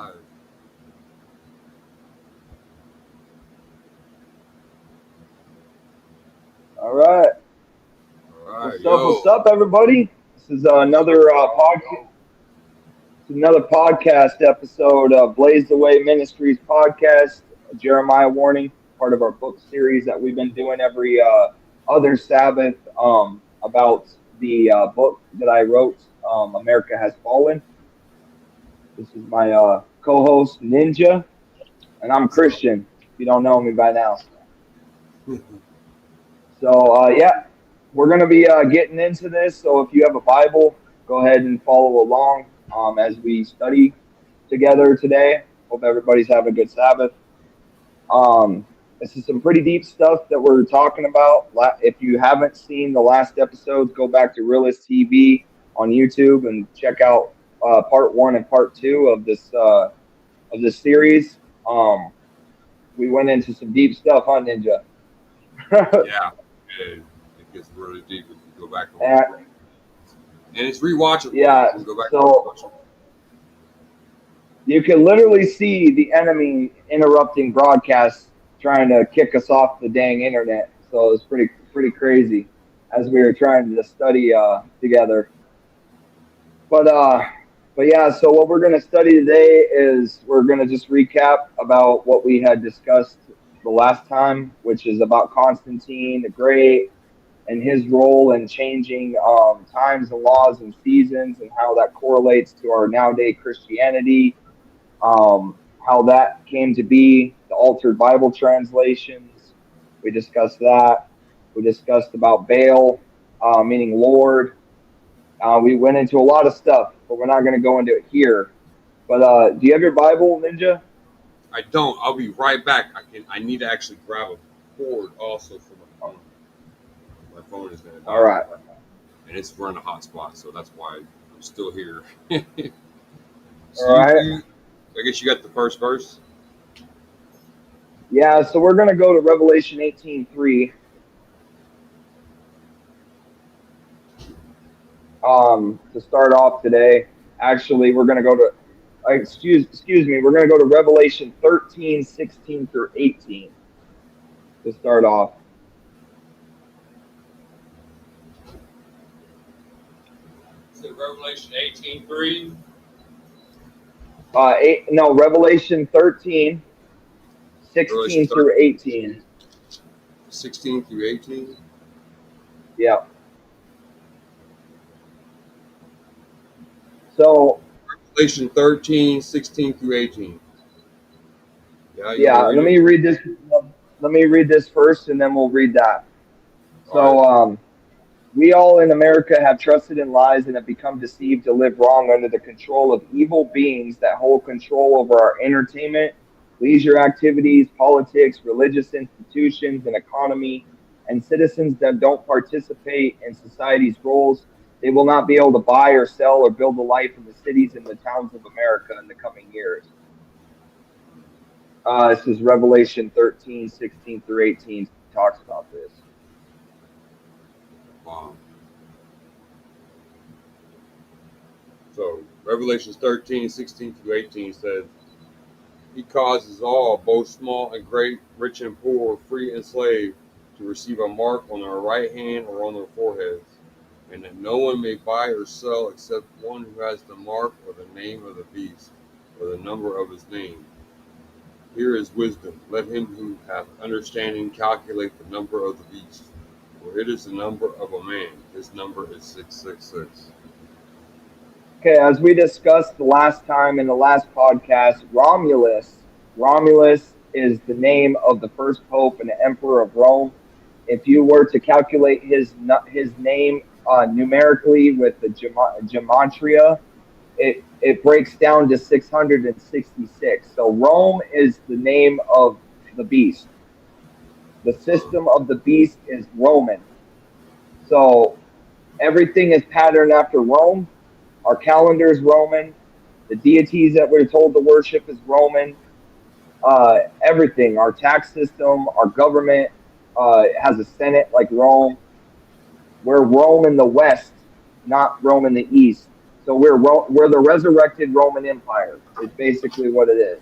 live. All right. All right, What's yo. up, everybody? This is another podcast. Another podcast episode of Blaze the Way Ministries podcast. Jeremiah warning, part of our book series that we've been doing every other Sabbath about the book that I wrote, America Has Fallen. This is my co-host Ninja, and I'm What's up? Christian. If you don't know me by now, so we're going to be getting into this. So if you have a Bible, go ahead and follow along as we study together today. Hope everybody's having a good Sabbath. This is some pretty deep stuff that we're talking about. If you haven't seen the last episodes, go back to Realist TV on YouTube and check out part one and part two of this series. We went into some deep stuff, huh, Ninja? Yeah, it gets really deep if you go back and watch And, it. And it's rewatchable. You yeah, can go back and so watch it. you can literally see the enemy interrupting broadcasts, trying to kick us off the dang internet. So it's pretty crazy as we were trying to study together. But uh, but yeah, so what we're going to study today is we're going to just recap about what we had discussed the last time, which is about Constantine the Great and his role in changing times and laws and seasons and how that correlates to our nowadays Christianity, how that came to be, the altered Bible translations. We discussed that. We discussed about Baal, meaning Lord. We went into a lot of stuff, but we're not going to go into it here. But do you have your Bible, Ninja? I don't. I'll be right back. I need to actually grab a cord also for my phone. My phone is gonna All die, right. and it's running a hotspot, so that's why I'm still here. All So right. I guess you got the first verse. Yeah, so we're going to go to Revelation 18:3 to start off today. Actually, we're going to go to excuse me, we're going to go to Revelation 13:16 through 18 to start off. So Revelation 18:3. No, Revelation 13, Revelation 16 through 13, 18. 16 through 18. Yeah. So, Revelation 13, 16 through 18. Yeah, you want yeah, to read let it? me read this. Let me read this first, and then we'll read that. All right. So, we all in America have trusted in lies and have become deceived to live wrong under the control of evil beings that hold control over our entertainment, leisure activities, politics, religious institutions, and economy. And citizens that don't participate in society's roles, they will not be able to buy or sell or build a life in the cities and the towns of America in the coming years. This is Revelation 13, 16 through 18 talks about this. Wow. So Revelation 13, 16 through 18 says, He causes all, both small and great, rich and poor, free and slave, to receive a mark on their right hand or on their foreheads, and that no one may buy or sell except one who has the mark or the name of the beast, or the number of his name. Here is wisdom. Let him who hath understanding calculate the number of the beast, for it is the number of a man. His number is 666. Okay, as we discussed the last time in the last podcast, Romulus is the name of the first pope and emperor of Rome. If you were to calculate his name numerically with the gematria, it breaks down to 666. So Rome is the name of the beast. The system of the beast is Roman. So everything is patterned after Rome. Our calendar is Roman. The deities that we're told to worship is Roman. Everything, our tax system, our government has a senate like Rome. We're Rome in the West, not Rome in the East. So we're the resurrected Roman Empire. Is basically what it is.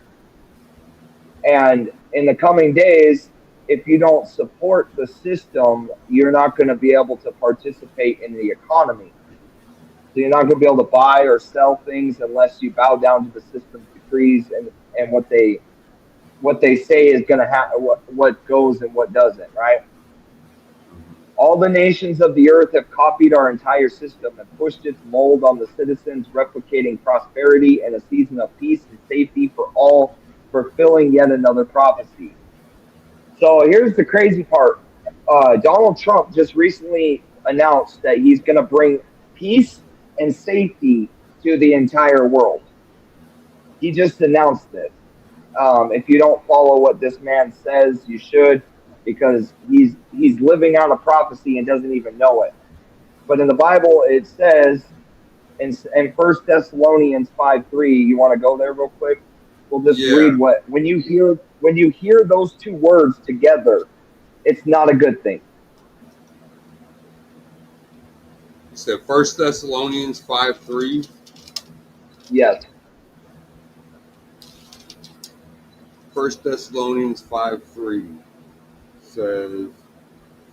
And in the coming days, if you don't support the system, you're not going to be able to participate in the economy. So you're not going to be able to buy or sell things unless you bow down to the system's decrees and what they say is going to happen, what goes and what doesn't, right? All the nations of the earth have copied our entire system and pushed its mold on the citizens, replicating prosperity and a season of peace and safety for all, fulfilling yet another prophecy. So here's the crazy part. Donald Trump just recently announced that he's going to bring peace and safety to the entire world. He just announced this. If you don't follow what this man says, you should, because he's living out a prophecy and doesn't even know it. But in the Bible, it says in 1 Thessalonians 5:3, you want to go there real quick? We'll just Yeah. read what when you hear those two words together, it's not a good thing. It said 1 Thessalonians 5:3. Yes. 1 Thessalonians 5:3 says,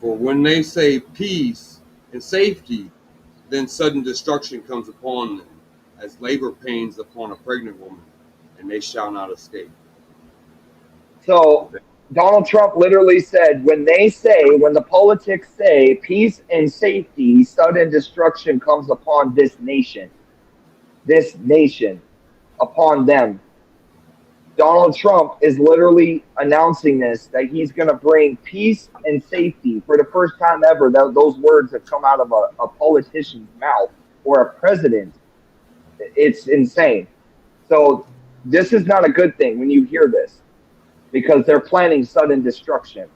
"For when they say peace and safety, then sudden destruction comes upon them, as labor pains upon a pregnant woman, and they shall not escape." So Donald Trump literally said, when the politics say peace and safety, sudden destruction comes upon this nation, upon them. Donald Trump is literally announcing this, that he's going to bring peace and safety for the first time ever. Those words have come out of a politician's mouth or a president. It's insane. So this is not a good thing when you hear this, because they're planning sudden destruction.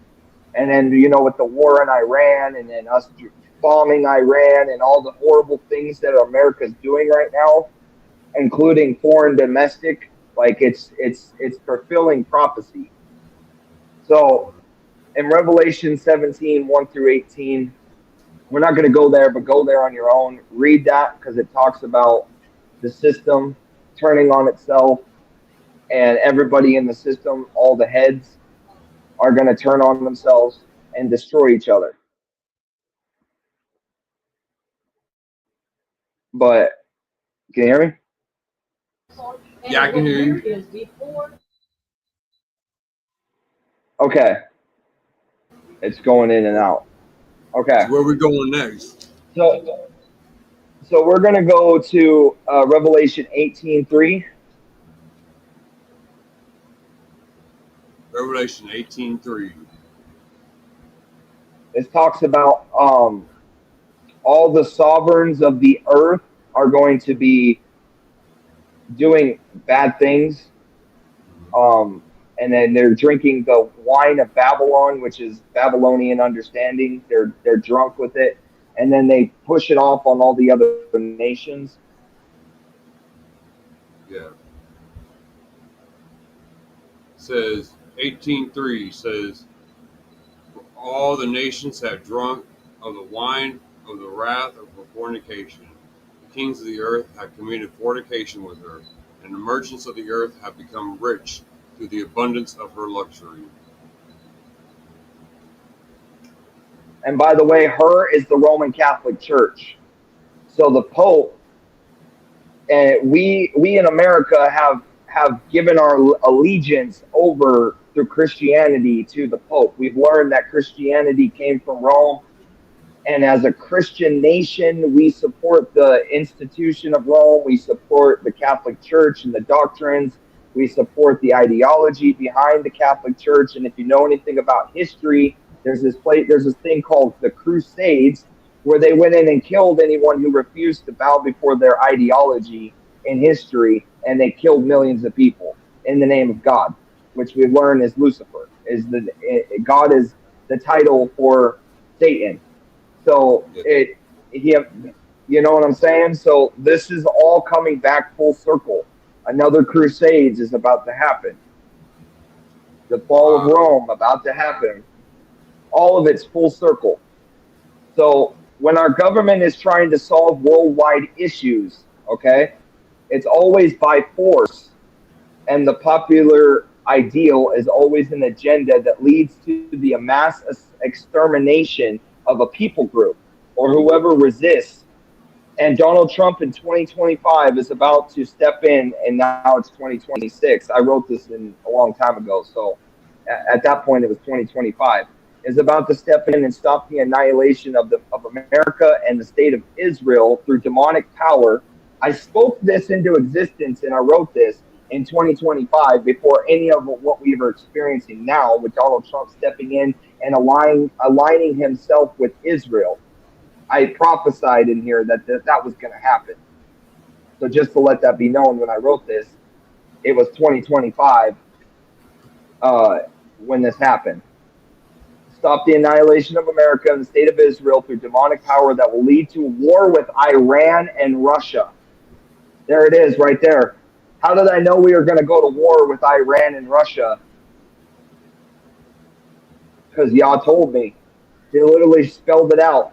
And then, with the war in Iran and then us bombing Iran and all the horrible things that America's doing right now, including foreign domestic, like it's fulfilling prophecy. So in Revelation 17, 1 through 18, we're not going to go there, but go there on your own. Read that, because it talks about the system turning on itself, and everybody in the system, all the heads, are going to turn on themselves and destroy each other. But can you hear me? Yeah, I can hear you. Okay. It's going in and out. Okay. So where are we going next? So we're going to go to Revelation 18:3. Revelation 18:3. It talks about all the sovereigns of the earth are going to be doing bad things. And then they're drinking the wine of Babylon, which is Babylonian understanding. They're drunk with it, and then they push it off on all the other nations. Yeah. It says 18:3 says, "For all the nations have drunk of the wine of the wrath of her fornication. The kings of the earth have committed fornication with her, and the merchants of the earth have become rich through the abundance of her luxury." And by the way, her is the Roman Catholic Church. So the Pope, and we in America have given our allegiance over through Christianity to the Pope. We've learned that Christianity came from Rome, and as a Christian nation, we support the institution of Rome. We support the Catholic Church and the doctrines. We support the ideology behind the Catholic Church. And if you know anything about history, there's this thing called the Crusades, where they went in and killed anyone who refused to bow before their ideology in history, and they killed millions of people in the name of God, which we learn is Lucifer. God is the title for Satan. So you know what I'm saying? So this is all coming back full circle. Another Crusades is about to happen. The fall of Rome about to happen. All of it's full circle. So when our government is trying to solve worldwide issues, Okay, it's always by force, and the popular ideal is always an agenda that leads to the mass extermination of a people group or whoever resists. And Donald Trump in 2025 is about to step in, and now it's 2026. I wrote this in a long time ago, so at that point it was 2025. Is about to step in and stop the annihilation of America and the state of Israel through demonic power. I spoke this into existence, and I wrote this in 2025 before any of what we are experiencing now, with Donald Trump stepping in and aligning himself with Israel. I prophesied in here that was going to happen. So just to let that be known, when I wrote this, it was 2025 uh, when this happened. Stop the annihilation of America and the state of Israel through demonic power that will lead to war with Iran and Russia. There it is, right there. How did I know we were going to go to war with Iran and Russia? Because y'all told me. They literally spelled it out.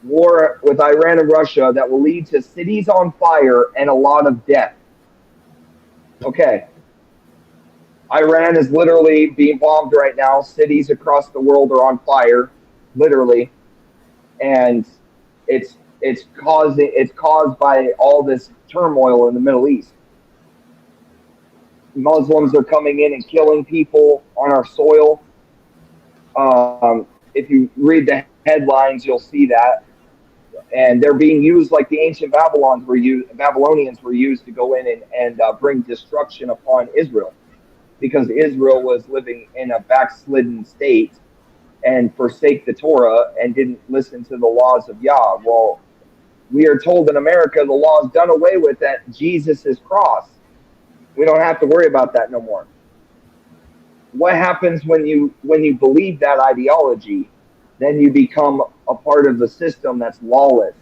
War with Iran and Russia that will lead to cities on fire and a lot of death. Okay. Iran is literally being bombed right now. Cities across the world are on fire, literally, and it's caused by all this turmoil in the Middle East. Muslims are coming in and killing people on our soil. If you read the headlines, you'll see that, and they're being used like the ancient Babylonians were used to go in and bring destruction upon Israel, because Israel was living in a backslidden state and forsake the Torah and didn't listen to the laws of Yah. Well, we are told in America the law is done away with at Jesus' cross. We don't have to worry about that no more. What happens when you believe that ideology? Then you become a part of the system that's lawless.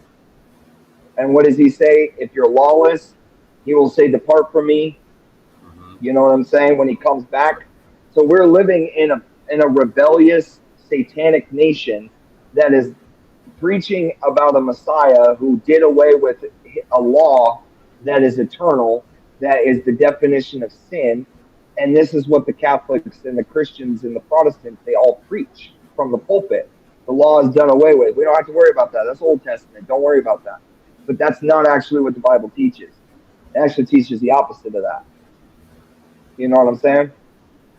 And what does he say? If you're lawless, he will say, "Depart from me." Mm-hmm. You know what I'm saying? When he comes back. So we're living in a rebellious, satanic nation that is preaching about a Messiah who did away with a law that is eternal, that is the definition of sin. And this is what the Catholics and the Christians and the Protestants, they all preach from the pulpit. The law is done away with. We don't have to worry about that. That's Old Testament. Don't worry about that. But that's not actually what the Bible teaches. It actually teaches the opposite of that. You know what I'm saying?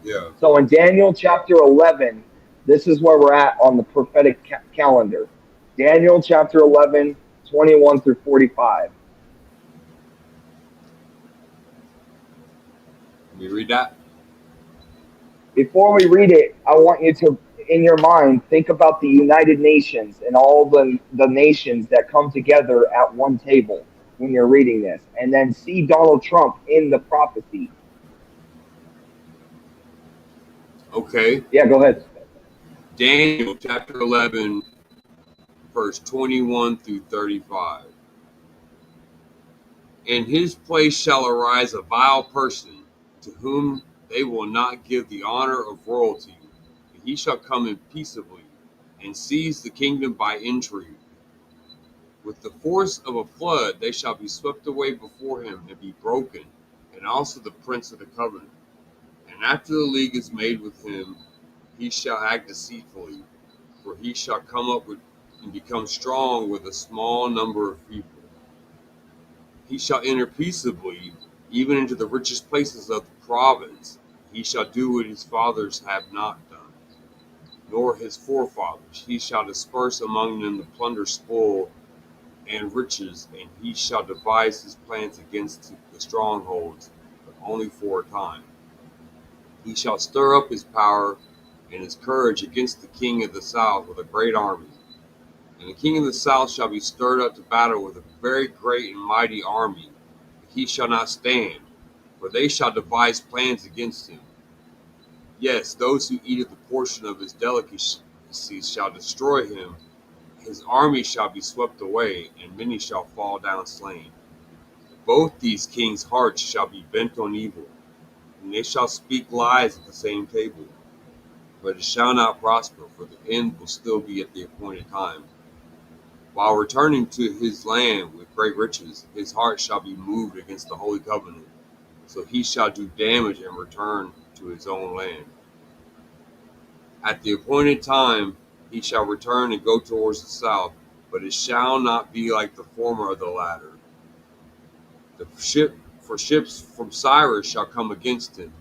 Yeah. So in Daniel chapter 11, this is where we're at on the prophetic calendar. Daniel chapter 11, 21 through 45. Can we read that? Before we read it, I want you to, in your mind, think about the United Nations and all the nations that come together at one table when you're reading this. And then see Donald Trump in the prophecy. Okay. Yeah, go ahead. Daniel chapter 11, verse 21 through 35. In his place shall arise a vile person, to whom they will not give the honor of royalty. And he shall come in peaceably, and seize the kingdom by intrigue. With the force of a flood they shall be swept away before him, and be broken, and also the prince of the covenant. And after the league is made with him, he shall act deceitfully, for he shall come up with and become strong with a small number of people. He shall enter peaceably, even into the richest places of the province. He shall do what his fathers have not done, nor his forefathers. He shall disperse among them the plunder, spoil, and riches, and he shall devise his plans against the strongholds, but only for a time. He shall stir up his power and his courage against the king of the south with a great army. And the king of the south shall be stirred up to battle with a very great and mighty army. But he shall not stand, for they shall devise plans against him. Yes, those who eat of the portion of his delicacies shall destroy him. His army shall be swept away, and many shall fall down slain. Both these kings' hearts shall be bent on evil, and they shall speak lies at the same table. But it shall not prosper, for the end will still be at the appointed time. While returning to his land with great riches, his heart shall be moved against the holy covenant. So he shall do damage and return to his own land. At the appointed time he shall return and go towards the south, but it shall not be like the former of the latter. For ships from Cyrus shall come against him.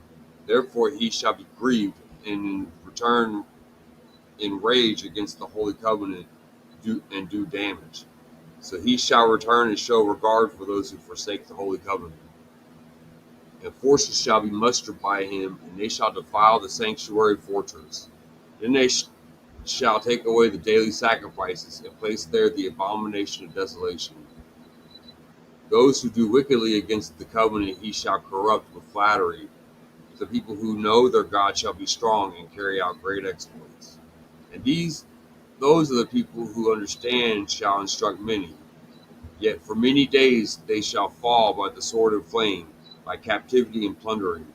Therefore he shall be grieved and return in rage against the holy covenant and do damage. So he shall return and show regard for those who forsake the holy covenant. And forces shall be mustered by him, and they shall defile the sanctuary fortress. Then they shall take away the daily sacrifices and place there the abomination of desolation. Those who do wickedly against the covenant he shall corrupt with flattery. The people who know their God shall be strong and carry out great exploits. And those are the people who understand shall instruct many. Yet for many days they shall fall by the sword and flame, by captivity and plundering.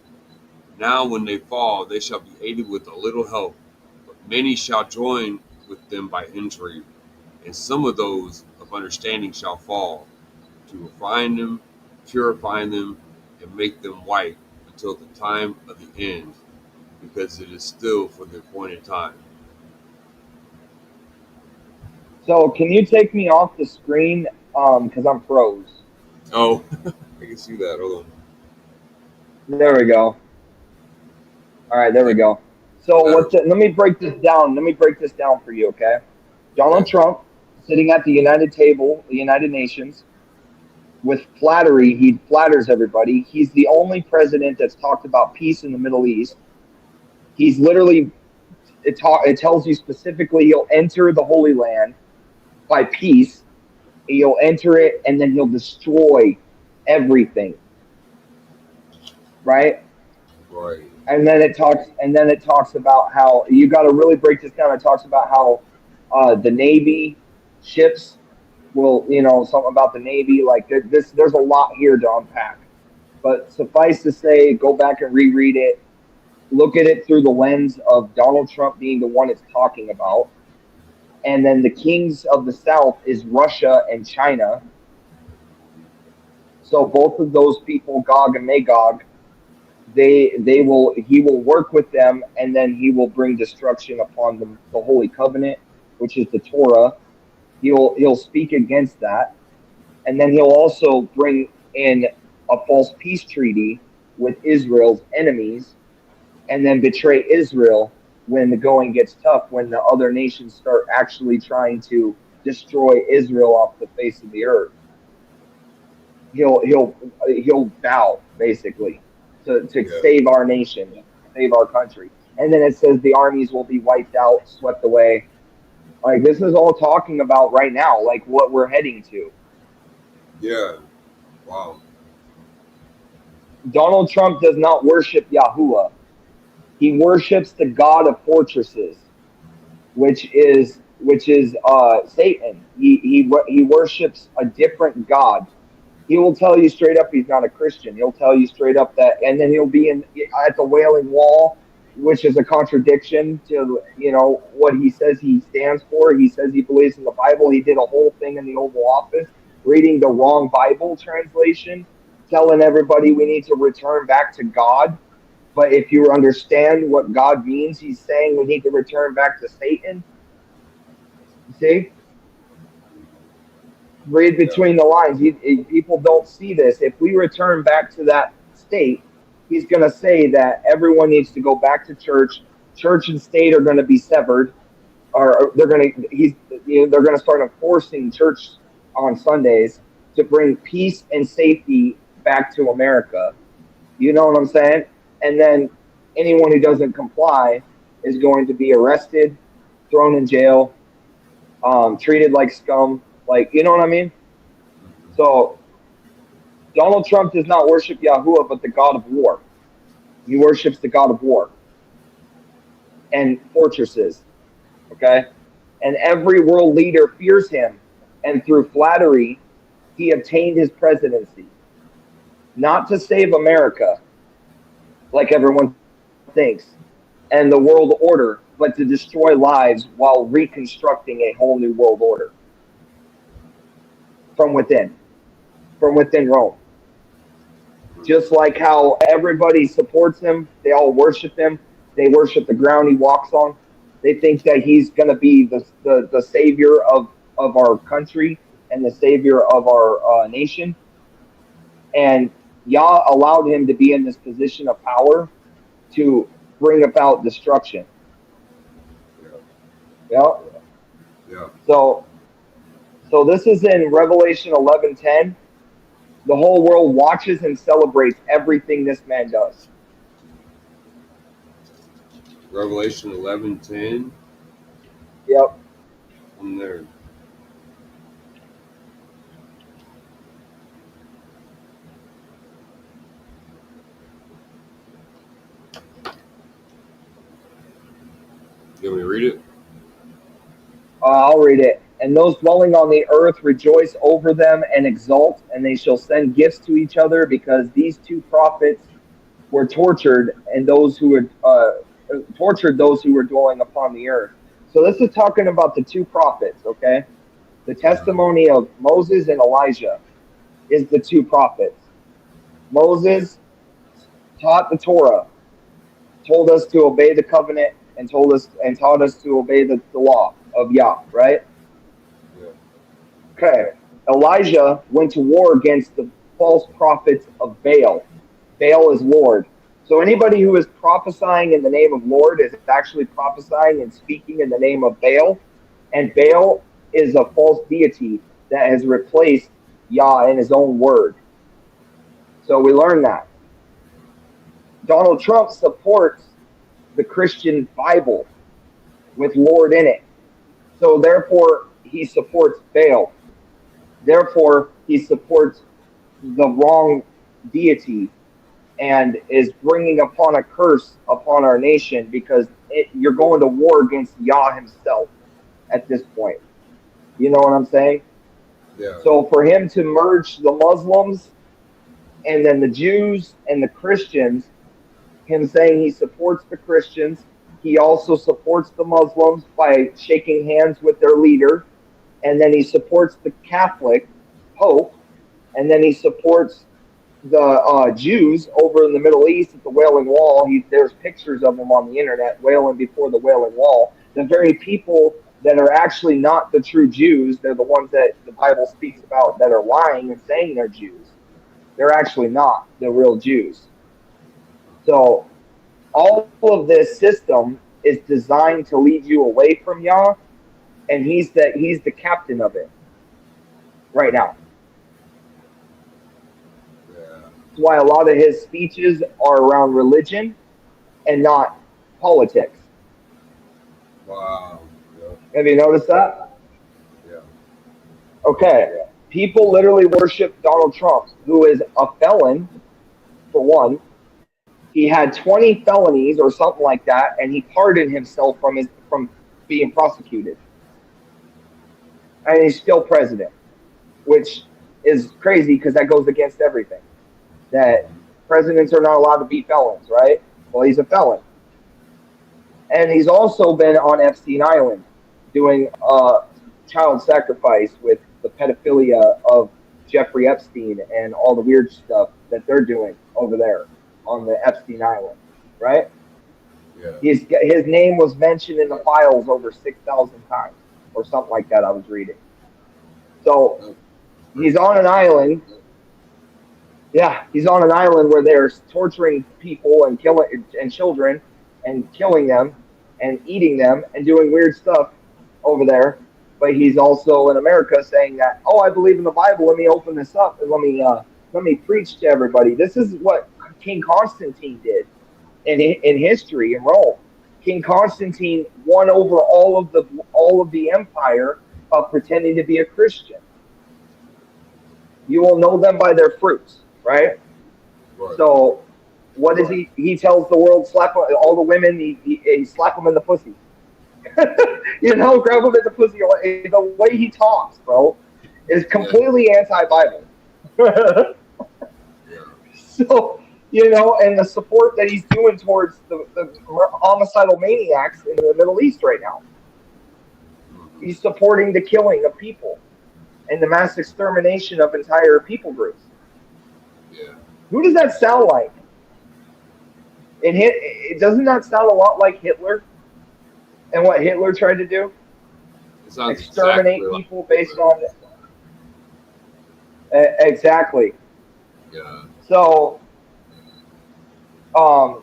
Now when they fall, they shall be aided with a little help, but many shall join with them by injury, and some of those of understanding shall fall, to refine them, purifying them, and make them white until the time of the end, because it is still for the appointed time. So can you take me off the screen? Because I'm froze. Oh, I can see that. Hold on. There we go. All right, there we go. So let me break this down. Let me break this down for you, okay? Donald Okay. Trump sitting at the United Table, the United Nations, with flattery. He flatters everybody. He's the only president that's talked about peace in the Middle East. He's literally it tells you specifically he'll enter the Holy Land by peace. He'll enter it and then he'll destroy everything, right? Right. And then it talks about how you got to really break this down. It talks about how the Navy ships will, something about the Navy. Like there's a lot here to unpack. But suffice to say, go back and reread it. Look at it through the lens of Donald Trump being the one it's talking about. And then the kings of the South is Russia and China. So both of those people, Gog and Magog, he will work with them, and then he will bring destruction upon the Holy Covenant, which is the Torah. He'll speak against that, and then he'll also bring in a false peace treaty with Israel's enemies, and then betray Israel when the going gets tough, when the other nations start actually trying to destroy Israel off the face of the earth. He'll bow basically to Yeah. save our nation, save our country. And then it says the armies will be wiped out, swept away. Like this is all talking about right now, like what we're heading to. Yeah. Wow. Donald Trump does not worship Yahuwah. He worships the god of fortresses, which is Satan. He worships a different god. He will tell you straight up he's not a Christian. He'll tell you straight up that, and then he'll be at the Wailing Wall, which is a contradiction to what he says he stands for. He says he believes in the Bible. He did a whole thing in the Oval Office reading the wrong Bible translation, telling everybody we need to return back to God. But if you understand what God means, he's saying we need to return back to Satan. See? Read Yeah. between the lines. People don't see this. If we return back to that state, he's going to say that everyone needs to go back to church. Church and state are going to be severed, or they're going to start enforcing church on Sundays to bring peace and safety back to America. You know what I'm saying? And then anyone who doesn't comply is going to be arrested, thrown in jail, treated like scum. Like, you know what I mean? So Donald Trump does not worship Yahuwah, but the God of war. He worships the God of war and fortresses. Okay. And every world leader fears him. And through flattery, he obtained his presidency. Not to save America, like everyone thinks, and the world order, but to destroy lives while reconstructing a whole new world order. from within Rome. Just like how everybody supports him, they all worship him. They worship the ground he walks on. They think that he's going to be the savior of our country and the savior of our nation. And Yah allowed him to be in this position of power to bring about destruction. Yeah. Yeah. Yeah. So this is in Revelation 11:10. The whole world watches and celebrates everything this man does. Revelation 11:10. Yep. I'm there. You want me to read it? I'll read it. And those dwelling on the earth rejoice over them and exult, and they shall send gifts to each other, because these two prophets were tortured, and those who had tortured those who were dwelling upon the earth. So this is talking about the two prophets, okay? The testimony of Moses and Elijah is the two prophets. Moses taught the Torah, told us to obey the covenant, and taught us to obey the law of Yah, right? Yeah. Okay. Elijah went to war against the false prophets of Baal. Baal is Lord. So anybody who is prophesying in the name of Lord is actually prophesying and speaking in the name of Baal. And Baal is a false deity that has replaced Yah in his own word. So we learn that. Donald Trump supports the Christian Bible with Lord in it. So therefore, he supports Baal. Therefore, he supports the wrong deity and is bringing upon a curse upon our nation, because you're going to war against Yah himself at this point. You know what I'm saying? Yeah. So for him to merge the Muslims and then the Jews and the Christians, him saying he supports the Christians, he also supports the Muslims by shaking hands with their leader, and then he supports the Catholic Pope, and then he supports the Jews over in the Middle East at the Wailing Wall. There's pictures of them on the internet wailing before the Wailing Wall. The very people that are actually not the true Jews, they're the ones that the Bible speaks about that are lying and saying they're Jews. They're actually not the real Jews. So all of this system is designed to lead you away from Yah, and he's the captain of it right now. Yeah. That's why a lot of his speeches are around religion and not politics. Wow. Yeah. Have you noticed that? Yeah. Okay. People literally worship Donald Trump, who is a felon, for one. He had 20 felonies or something like that, and he pardoned himself from being prosecuted. And he's still president, which is crazy because that goes against everything. That presidents are not allowed to be felons, right? Well, he's a felon. And he's also been on Epstein Island doing child sacrifice with the pedophilia of Jeffrey Epstein and all the weird stuff that they're doing over there on the Epstein Island, right? Yeah. His name was mentioned in the files over 6,000 times or something like that I was reading. So he's on an island. Yeah, he's on an island where they're torturing people and killing and children and killing them and eating them and doing weird stuff over there. But he's also in America saying that, oh, I believe in the Bible. Let me open this up and let me preach to everybody. This is what King Constantine did in history in Rome. King Constantine won over all of the empire of pretending to be a Christian. You will know them by their fruits, right? Right. So what does he tells the world, slap all the women, he slap them in the pussy. You know, grab them in the pussy. The way he talks, bro, is completely anti-Bible. Yeah. So, you know, and the support that he's doing towards the homicidal maniacs in the Middle East right now. He's supporting the killing of people. and the mass extermination of entire people groups. Yeah. Who does that sound like? It doesn't that sound a lot like Hitler and what Hitler tried to do? It sounds exactly Exterminate like people based Hitler. on exactly. Yeah. So, um,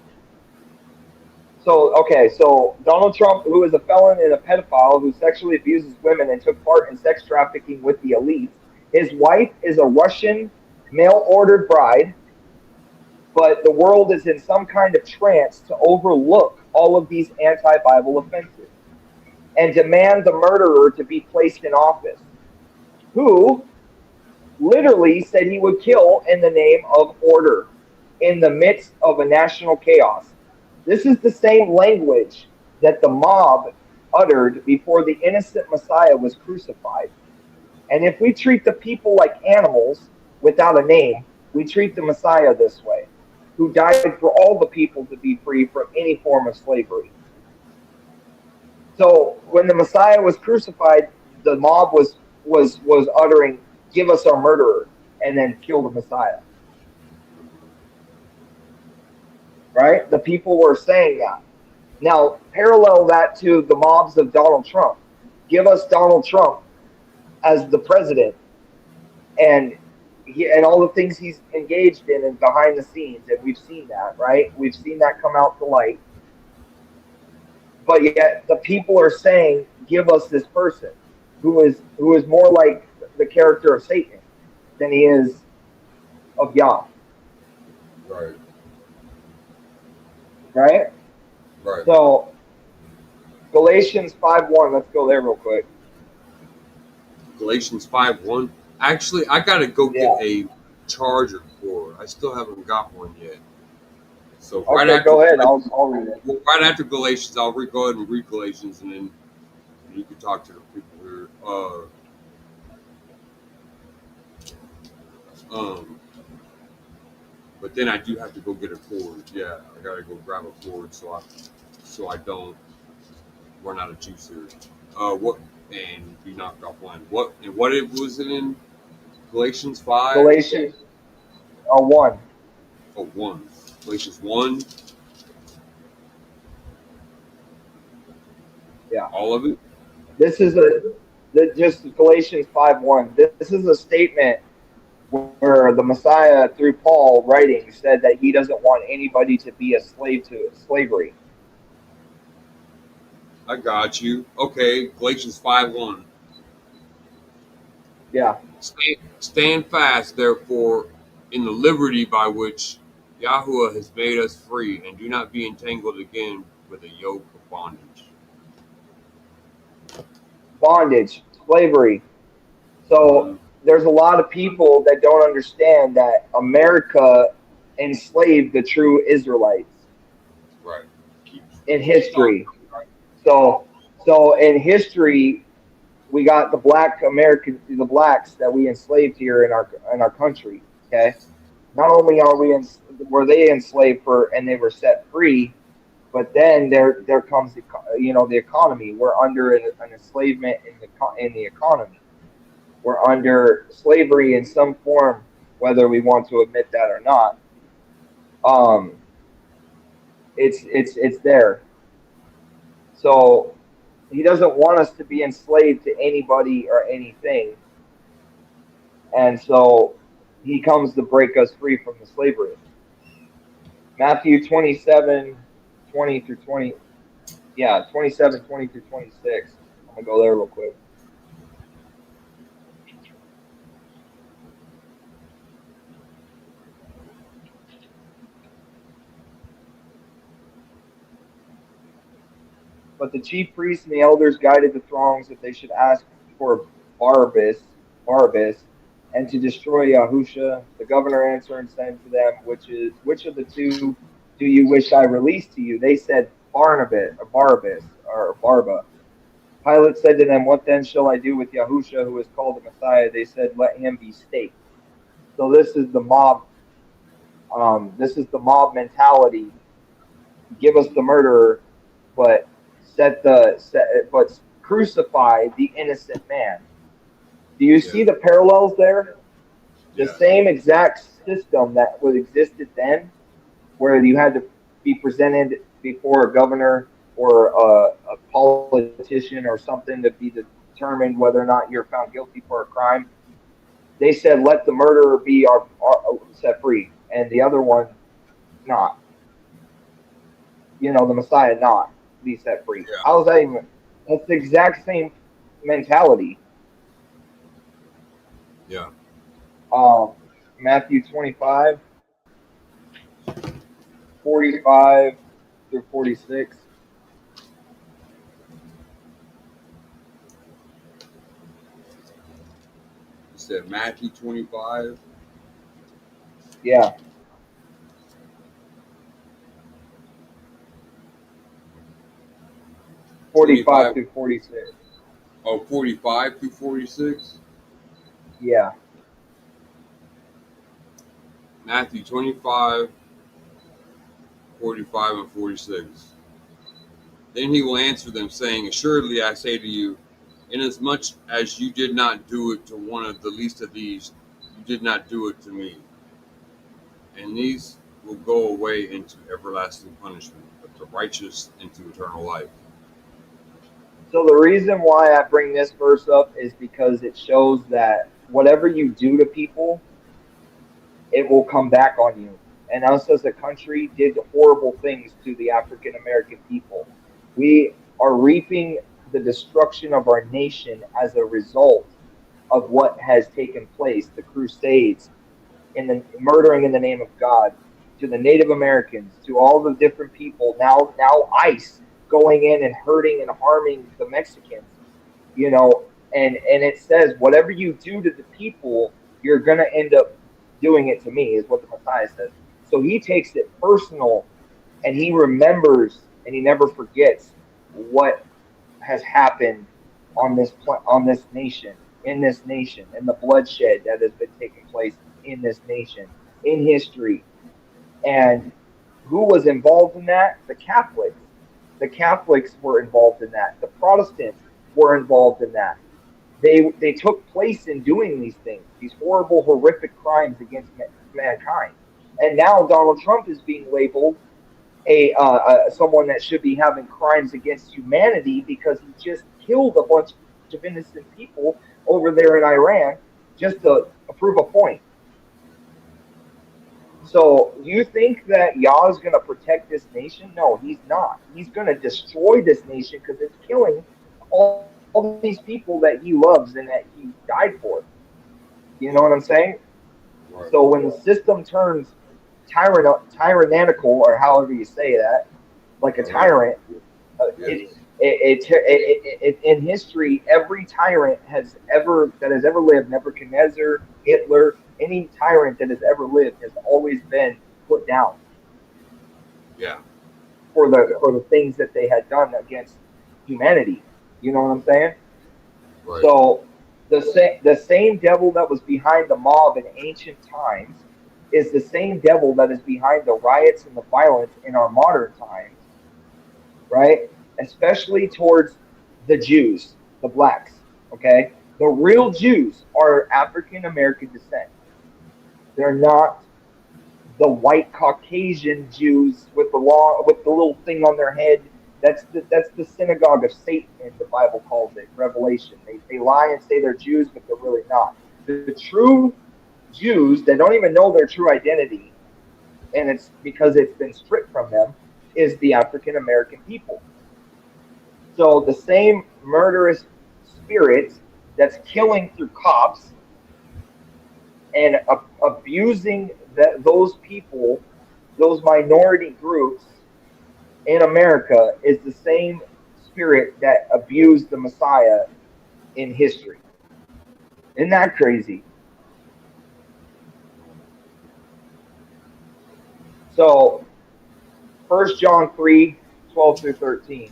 so Donald Trump, who is a felon and a pedophile who sexually abuses women and took part in sex trafficking with the elites, his wife is a Russian mail-ordered bride, but the world is in some kind of trance to overlook all of these anti-Bible offenses and demand the murderer to be placed in office, who literally said he would kill in the name of order in the midst of a national chaos. This is the same language that the mob uttered before the innocent Messiah was crucified. And if we treat the people like animals without a name, we treat the Messiah this way, who died for all the people to be free from any form of slavery. So when the Messiah was crucified, the mob was uttering, "Give us our murderer," and then kill the Messiah. Right? The people were saying that. Now parallel that to the mobs of Donald Trump. Give us Donald Trump as the president, and and all the things he's engaged in and behind the scenes, and we've seen that, right? We've seen that come out to light. But yet the people are saying, "Give us this person who is more like the character of Satan than he is of Yah." Right. Right? Right. So Galatians 5:1. Let's go there real quick. Galatians 5:1. Actually, I gotta go get Yeah. a charger cord. I still haven't got one yet. So Okay, go ahead. I'll read it. right after Galatians, I'll go ahead and read Galatians, and then you can talk to the people here. Um, but then I do have to go get a cord. Yeah, I gotta go grab a cord so I don't run out of juice here. What and be knocked offline. What it was it in Galatians 5? Galatians 1. Oh, 1. Galatians 1. Yeah. All of it. This is just Galatians 5:1. This is a statement where the Messiah, through Paul writing, said that he doesn't want anybody to be a slave to slavery. I got you. Okay, Galatians 5:1. Yeah. Stand fast, therefore, in the liberty by which Yahuwah has made us free, and do not be entangled again with a yoke of bondage. Bondage, slavery. So Mm-hmm. there's a lot of people that don't understand that America enslaved the true Israelites Right. in Keep talking. history. So in history, we got the the blacks that we enslaved here in our country. Okay, not only were they enslaved and they were set free, but then there comes the economy. We're under an enslavement in the economy. We're under slavery in some form, whether we want to admit that or not. Um, it's there. So he doesn't want us to be enslaved to anybody or anything, and so he comes to break us free from the slavery. Matthew 27:20 through 20. Yeah, 27:20 through 26. I'm gonna go there real quick. But the chief priests and the elders guided the throngs that they should ask for Barabbas, and to destroy Yahusha. The governor answered and said to them, which of the two do you wish I release to you? They said, Barabbas, or Barba. Pilate said to them, what then shall I do with Yahusha, who is called the Messiah? They said, let him be staked. So this is the mob. This is the mob mentality. Give us the murderer, but but crucify the innocent man. Do you Yeah. see the parallels there? The Yeah. same exact system that was existed then, where you had to be presented before a governor or a politician or something to be determined whether or not you're found guilty for a crime. They said, let the murderer be our set free, and the other one not. The Messiah not be set free. Yeah. How is that even? That's the exact same mentality. Yeah. Matthew 25, 45 through 46. You said Matthew 25. Yeah, 45 25. through 46. Oh, 45 through 46. Yeah. Matthew 25, 45, and 46. Then he will answer them, saying, assuredly I say to you, inasmuch as you did not do it to one of the least of these, you did not do it to me. And these will go away into everlasting punishment, but the righteous into eternal life. So the reason why I bring this verse up is because it shows that whatever you do to people, it will come back on you. And us as a country did horrible things to the African American people. We are reaping the destruction of our nation as a result of what has taken place, the Crusades, in the murdering in the name of God, to the Native Americans, to all the different people. Now ICE going in and hurting and harming the Mexicans. You know, and it says whatever you do to the people, you're gonna end up doing it to me, is what the Messiah says. So he takes it personal, and he remembers and he never forgets what has happened on this nation, in this nation, and the bloodshed that has been taking place in this nation, in history. And who was involved in that? The Catholics. The Catholics were involved in that. The Protestants were involved in that. They took place in doing these things, these horrible, horrific crimes against mankind. And now Donald Trump is being labeled someone that should be having crimes against humanity because he just killed a bunch of innocent people over there in Iran just to prove a point. So you think that Yah is going to protect this nation? No, he's not. He's going to destroy this nation because it's killing all these people that he loves and that he died for. You know what I'm saying? Right. So when the system turns tyrannical, or however you say that, like a Uh-huh. tyrant, Yes. in history, every tyrant that has ever lived, Nebuchadnezzar, Hitler, any tyrant that has ever lived, has always been put down Yeah. for the things that they had done against humanity. You know what I'm saying? Right. So the same devil that was behind the mob in ancient times is the same devil that is behind the riots and the violence in our modern times, right? Especially towards the Jews, the blacks. Okay, the real Jews are African American descent. They're not the white Caucasian Jews with the little thing on their head. That's the synagogue of Satan. The Bible calls it Revelation. They lie and say they're Jews, but they're really not. The true Jews that don't even know their true identity, and it's because it's been stripped from them, is the African American people. So the same murderous spirit that's killing through cops and abusing those people, those minority groups in America, is the same spirit that abused the Messiah in history. Isn't that crazy? So 1 John 3:12 through 13.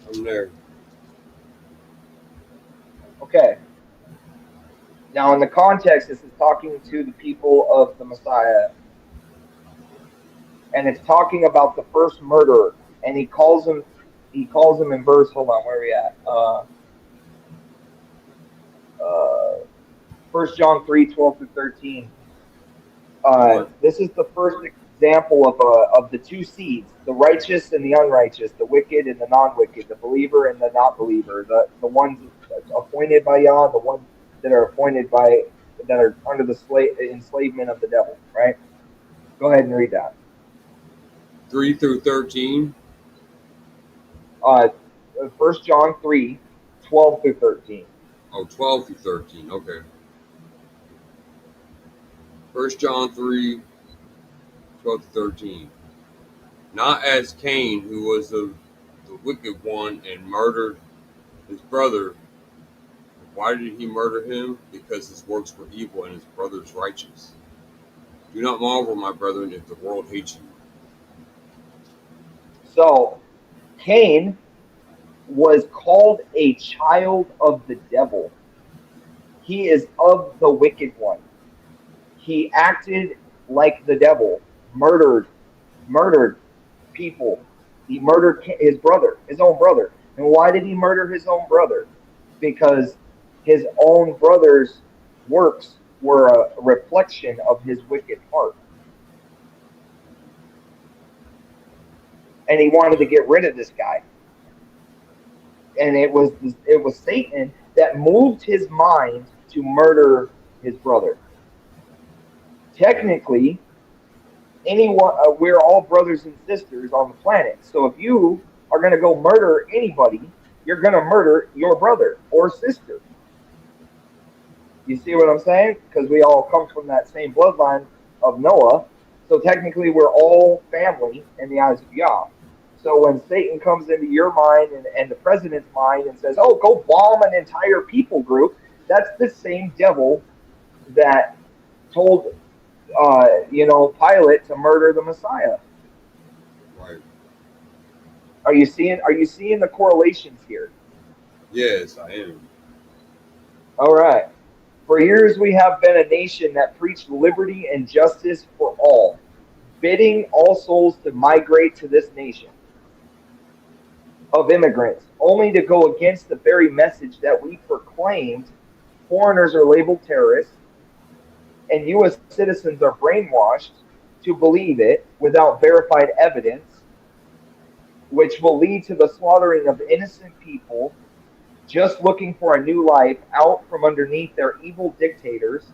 I'm there. Okay. Now, in the context, this is talking to the people of the Messiah. and it's talking about the first murderer, and he calls him in verse. Hold on, where are we at? Uh, 1 John 3:12-13. What? This is the first example of the two seeds, the righteous and the unrighteous, the wicked and the non-wicked, the believer and the not believer, the ones appointed by Yah, the ones that are appointed by that are under the enslavement of the devil. Right? Go ahead and read that. 3 through 13? Uh, 1 John 3:12-13. Oh, 12 through 13. Okay. 1 John 3, 12 to 13. Not as Cain, who was the wicked one and murdered his brother. Why did he murder him? Because his works were evil and his brother's righteous. Do not marvel, my brethren, if the world hates you. So Cain was called a child of the devil. He is of the wicked one. He acted like the devil, murdered people. He murdered his brother, his own brother. And why did he murder his own brother? Because his own brother's works were a reflection of his wicked heart. And he wanted to get rid of this guy. And it was Satan that moved his mind to murder his brother. Technically, anyone we're all brothers and sisters on the planet. So if you are going to go murder anybody, you're going to murder your brother or sister. You see what I'm saying? Because we all come from that same bloodline of Noah. So technically, we're all family in the eyes of Yah. So when Satan comes into your mind and the president's mind and says, "Oh, go bomb an entire people group," that's the same devil that told Pilate to murder the Messiah. Right. Are you seeing the correlations here? Yes, I am. All right. For years we have been a nation that preached liberty and justice for all, bidding all souls to migrate to this nation of immigrants, only to go against the very message that we proclaimed. Foreigners are labeled terrorists, and U.S. citizens are brainwashed to believe it without verified evidence, which will lead to the slaughtering of innocent people just looking for a new life out from underneath their evil dictators.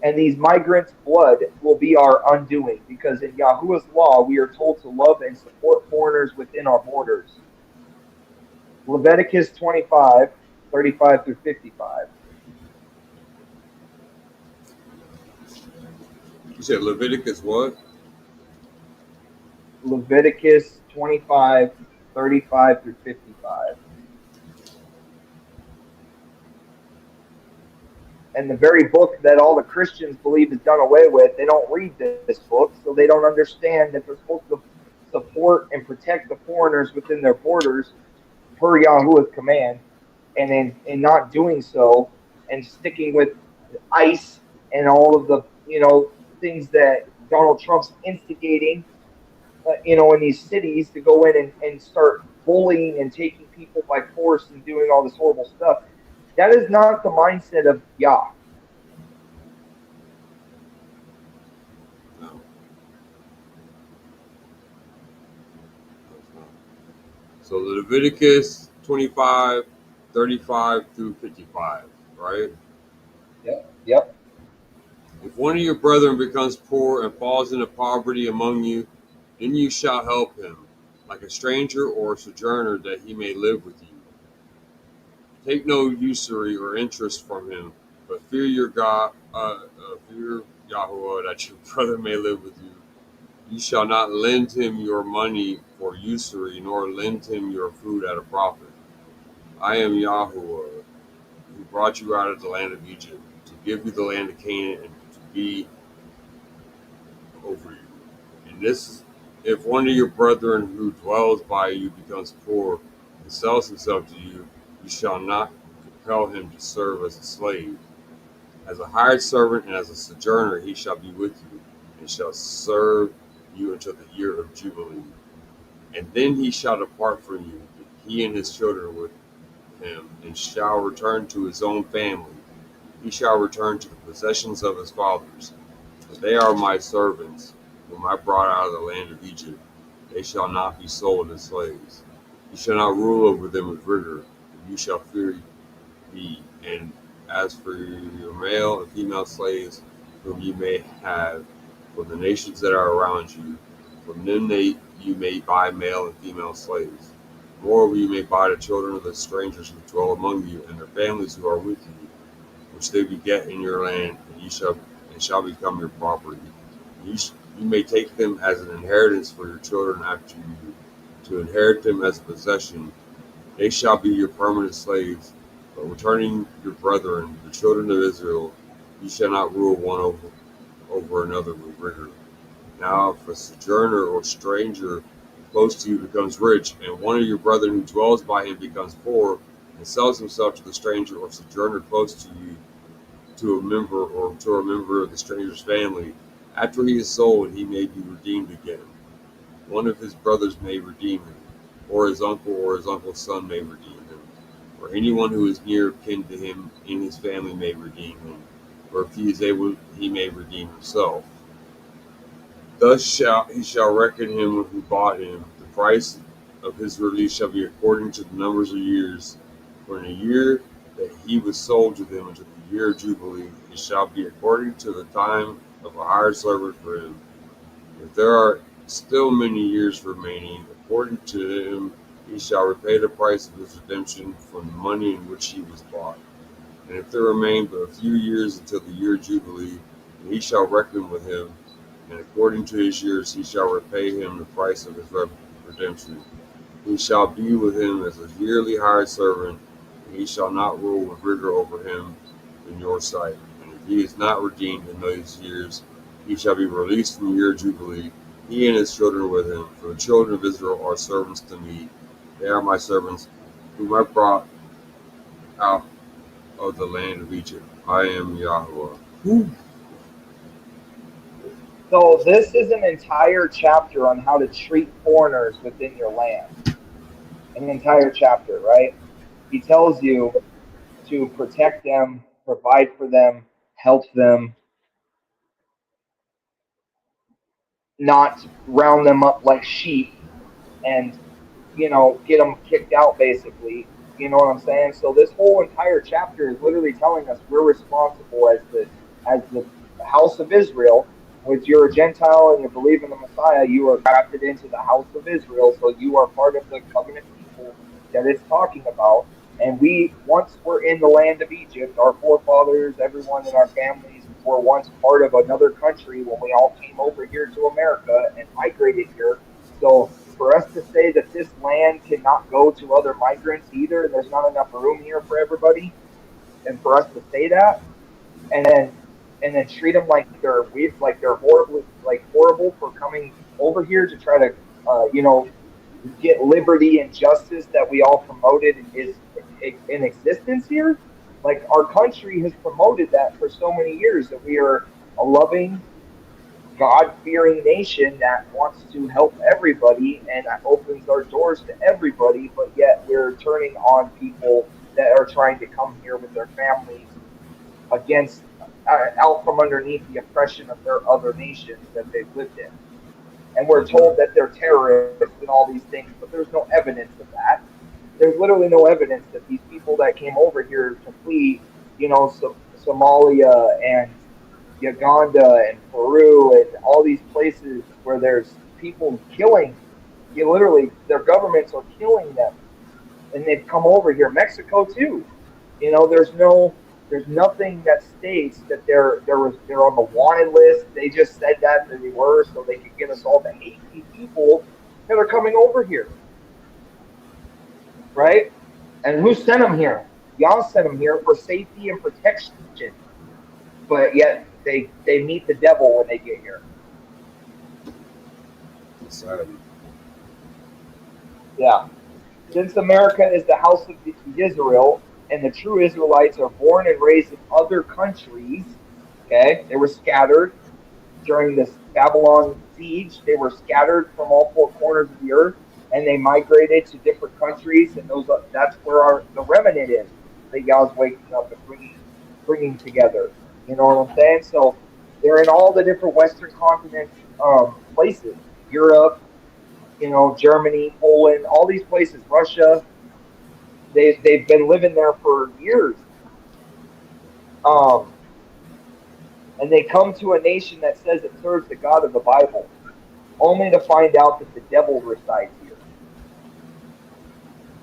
And these migrants' blood will be our undoing, because in Yahuwah's law, we are told to love and support foreigners within our borders. Leviticus 25:35-55. You said Leviticus what? Leviticus 25:35-55. And the very book that all the Christians believe is done away with, they don't read this book, so they don't understand that they're supposed to support and protect the foreigners within their borders per Yahuwah's command, and in not doing so, and sticking with ICE and all of the things that Donald Trump's instigating, in these cities to go in and start bullying and taking people by force and doing all this horrible stuff. That is not the mindset of Yah. No, it's not. So Leviticus 25, 35 through 55, right? Yep. If one of your brethren becomes poor and falls into poverty among you, then you shall help him, like a stranger or a sojourner, that he may live with you. Take no usury or interest from him, but fear your God, fear Yahweh, that your brother may live with you. You shall not lend him your money for usury, nor lend him your food at a profit. I am Yahweh, who brought you out of the land of Egypt, to give you the land of Canaan, and to be over you. And this, if one of your brethren who dwells by you becomes poor and sells himself to you, you shall not compel him to serve as a slave. As a hired servant and as a sojourner he shall be with you, and shall serve you until the year of Jubilee. And then he shall depart from you, he and his children with him, and shall return to his own family. He shall return to the possessions of his fathers. For they are my servants, whom I brought out of the land of Egypt. They shall not be sold as slaves. You shall not rule over them with rigor, and you shall fear me. And as for your male and female slaves, whom you may have from the nations that are around you, from them you may buy male and female slaves. Moreover, you may buy the children of the strangers who dwell among you, and their families who are with you, which they beget in your land, and shall become your property. You may take them as an inheritance for your children after you, to inherit them as a possession. They shall be your permanent slaves, but returning your brethren, the children of Israel, you shall not rule one over another with rigor. Now, if a sojourner or stranger close to you becomes rich, and one of your brethren who dwells by him becomes poor, and sells himself to the stranger or sojourner close to you, to a member of the stranger's family, after he is sold, he may be redeemed again. One of his brothers may redeem him, or his uncle or his uncle's son may redeem him, or anyone who is near kin to him in his family may redeem him, or if he is able, he may redeem himself. Thus he shall reckon him who bought him. The price of his release shall be according to the numbers of years. For in a year that he was sold to them until the year of Jubilee, it shall be according to the time of a hired servant for him. If there are still many years remaining, according to him he shall repay the price of his redemption from the money in which he was bought. And if there remain but a few years until the year of Jubilee, he shall reckon with him, and according to his years he shall repay him the price of his redemption. He shall be with him as a yearly hired servant, and he shall not rule with rigor over him in your sight. And if he is not redeemed in those years, he shall be released from the year of Jubilee, he and his children with him. For the children of Israel are servants to me. They are my servants, whom I brought out of the land of Egypt. I am Yahweh. So this is an entire chapter on how to treat foreigners within your land. An entire chapter, right? He tells you to protect them, provide for them, help them, not round them up like sheep and, get them kicked out basically. You know what I'm saying? So this whole entire chapter is literally telling us we're responsible as the house of Israel. With you're a Gentile and you believe in the Messiah, you are grafted into the house of Israel, so you are part of the covenant people that it's talking about. And we, once we're in the land of Egypt, our forefathers, everyone in our families were once part of another country when we all came over here to America and migrated here. So for us to say that this land cannot go to other migrants either, and there's not enough room here for everybody, and for us to say that, and then treat them like they're weird, like they're horrible for coming over here to try to, get liberty and justice that we all promoted is in existence here. Like our country has promoted that for so many years that we are a loving, God-fearing nation that wants to help everybody and that opens our doors to everybody, but yet we're turning on people that are trying to come here with their families against out from underneath the oppression of their other nations that they've lived in. And we're told that they're terrorists and all these things, but there's no evidence of that. There's literally no evidence that these people that came over here to flee, Somalia and Uganda and Peru and all these places where there's people killing, literally their governments are killing them, and they've come over here. Mexico too. There's nothing that states that they're on the wanted list. They just said that they were so they could get us all to hate these people that are coming over here, right? And who sent them here? Y'all sent them here for safety and protection, but yet they meet the devil when they get here. Society. Yeah. Since America is the house of Israel, and the true Israelites are born and raised in other countries, okay, they were scattered during this Babylon besieged. They were scattered from all four corners of the earth, and they migrated to different countries. And that's where the remnant is that God's waking up and bringing together. You know what I'm saying? So they're in all the different Western continent places, Europe, Germany, Poland, all these places, Russia. They've been living there for years. Um, and they come to a nation that says it serves the God of the Bible, only to find out that the devil resides here.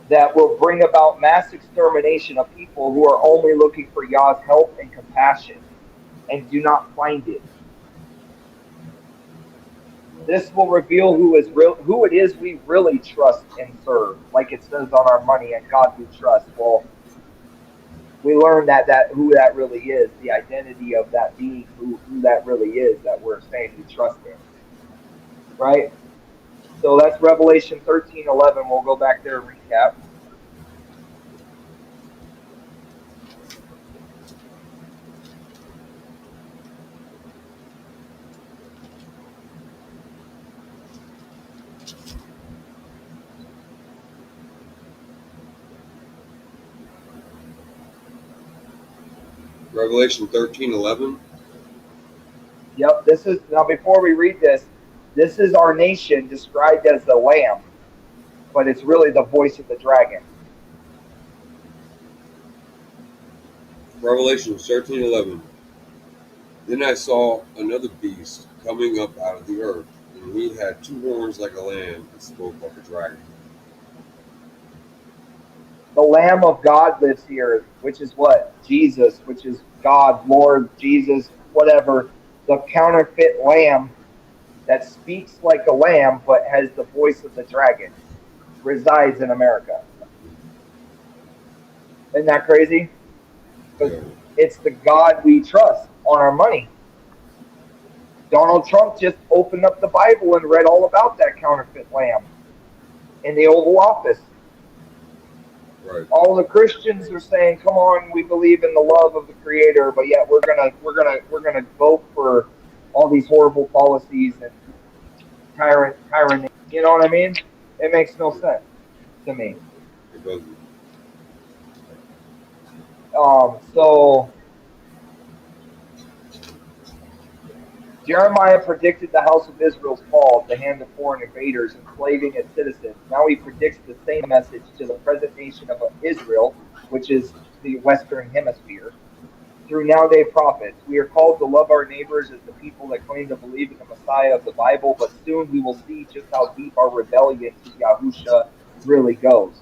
That will bring about mass extermination of people who are only looking for Yah's help and compassion and do not find it. This will reveal who it is we really trust and serve, like it says on our money, and God we trust. Well, we learn that who that really is, the identity of that being, who that really is that we're saying we trust in. Right? So that's Revelation 13:11. We'll go back there and recap. Revelation 13:11. Yep, this is now before we read this is our nation described as the lamb, but it's really the voice of the dragon. Revelation 13:11. Then I saw another beast coming up out of the earth, and he had two horns like a lamb and spoke like a dragon. The Lamb of God lives here, which is what? Jesus, which is God, Lord, Jesus, whatever. The counterfeit lamb that speaks like a lamb but has the voice of the dragon resides in America. Isn't that crazy? Because it's the God we trust on our money. Donald Trump just opened up the Bible and read all about that counterfeit lamb in the Oval Office. Right. All the Christians are saying, "Come on, we believe in the love of the Creator," but yet we're gonna vote for all these horrible policies and tyranny. You know what I mean? It makes no sense to me. It doesn't. So Jeremiah predicted the house of Israel's fall at the hand of foreign invaders, enslaving its citizens. Now he predicts the same message to the present nation of Israel, which is the Western Hemisphere, through nowadays prophets. We are called to love our neighbors as the people that claim to believe in the Messiah of the Bible, but soon we will see just how deep our rebellion to Yahusha really goes.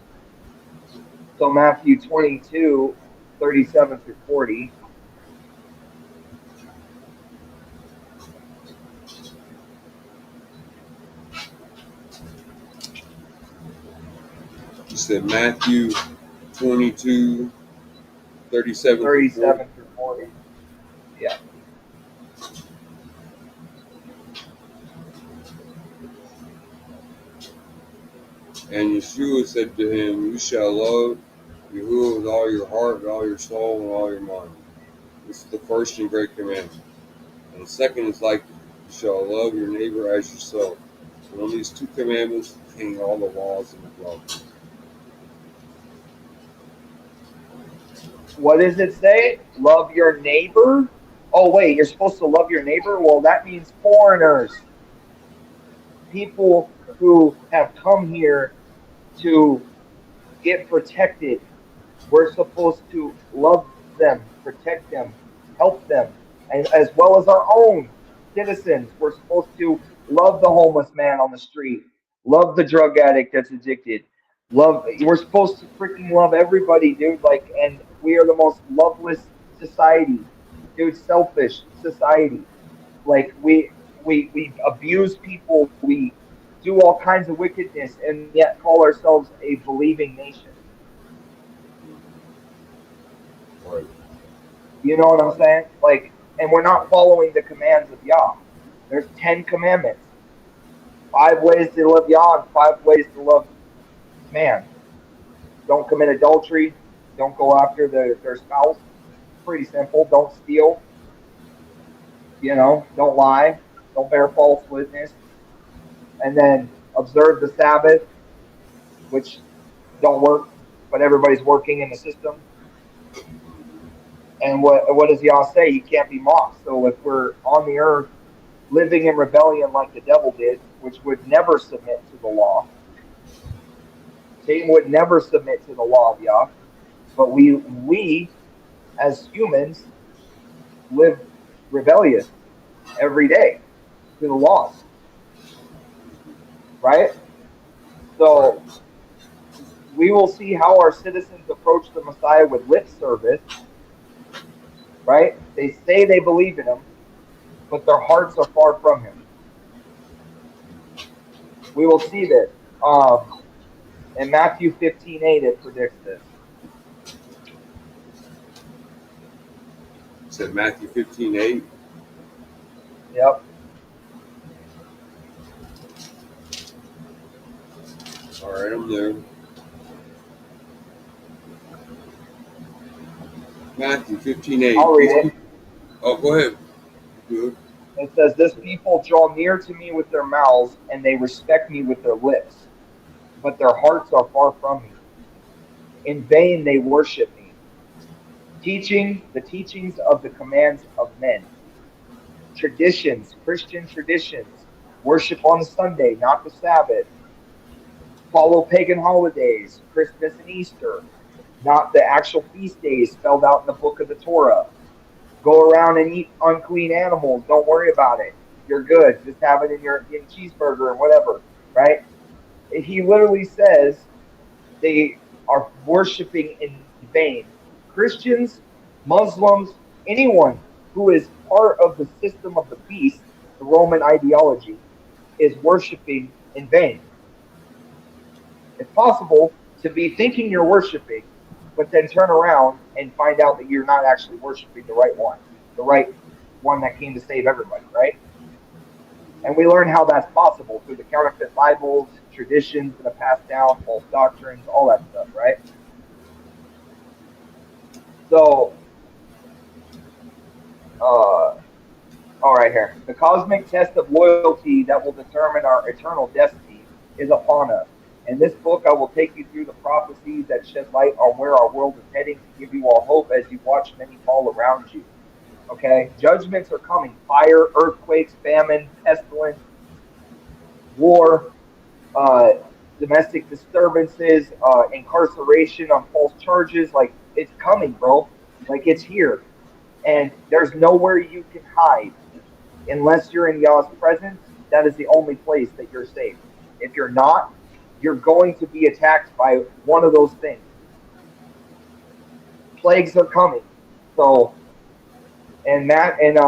So Matthew 22:37 through 40. You said Matthew 22:37 37 through 40. Yeah. And Yeshua said to him, "You shall love Yahuwah with all your heart, with all your soul, and all your mind." This is the first and great commandment. And the second is like, "You shall love your neighbor as yourself." And on these two commandments hang all the laws and the prophets. What does it say? Love your neighbor? Oh, wait, you're supposed to love your neighbor? Well, that means foreigners. People who have come here to get protected. We're supposed to love them, protect them, help them, and as well as our own citizens. We're supposed to love the homeless man on the street, love the drug addict that's addicted. We're supposed to freaking love everybody, dude. Like, and we are the most loveless society, dude. Selfish society. Like, we abuse people. We do all kinds of wickedness, and yet call ourselves a believing nation. Right. You know what I'm saying? Like, and we're not following the commands of Yah. There's 10 commandments, 5 ways to love Yah, and 5 ways to love man. Don't commit adultery. Don't go after their spouse. Pretty simple. Don't steal. Don't lie. Don't bear false witness. and then observe the Sabbath, which don't work, but everybody's working in the system. And what does Yah say? He can't be mocked. So if we're on the earth living in rebellion like the devil did, which would never submit to the law, Satan would never submit to the law of Yah. But we as humans live rebellious every day to the laws, right? Right. So we will see how our citizens approach the Messiah with lip service, right? They say they believe in him, but their hearts are far from him. We will see this. In Matthew 15:8, it predicts this. It said Matthew 15:8. Yep. All right, I'm there. Matthew 15:8. I'll read it. Oh, go ahead. Good. It says, "This people draw near to me with their mouths, and they respect me with their lips, but their hearts are far from me. In vain they worship me, teaching the teachings of the commands of men. Traditions, Christian traditions, worship on Sunday, not the Sabbath, follow pagan holidays, Christmas and Easter, not the actual feast days spelled out in the book of the Torah. Go around and eat unclean animals. Don't worry about it. You're good. Just have it in your cheeseburger and whatever, right?" He literally says they are worshiping in vain. Christians, Muslims, anyone who is part of the system of the beast, the Roman ideology, is worshiping in vain. It's possible to be thinking you're worshiping, but then turn around and find out that you're not actually worshiping the right one that came to save everybody, right? And we learn how that's possible through the counterfeit Bibles, traditions that are passed down, false doctrines, all that stuff, right? So, all right, here. The cosmic test of loyalty that will determine our eternal destiny is upon us. In this book, I will take you through the prophecies that shed light on where our world is heading to give you all hope as you watch many fall around you. Okay? Judgments are coming: fire, earthquakes, famine, pestilence, war, uh, domestic disturbances, incarceration on false charges. Like, it's coming, bro. Like, it's here. And there's nowhere you can hide unless you're in Yah's presence. That is the only place that you're safe. If you're not, you're going to be attacked by one of those things. Plagues are coming. So, and Matt, and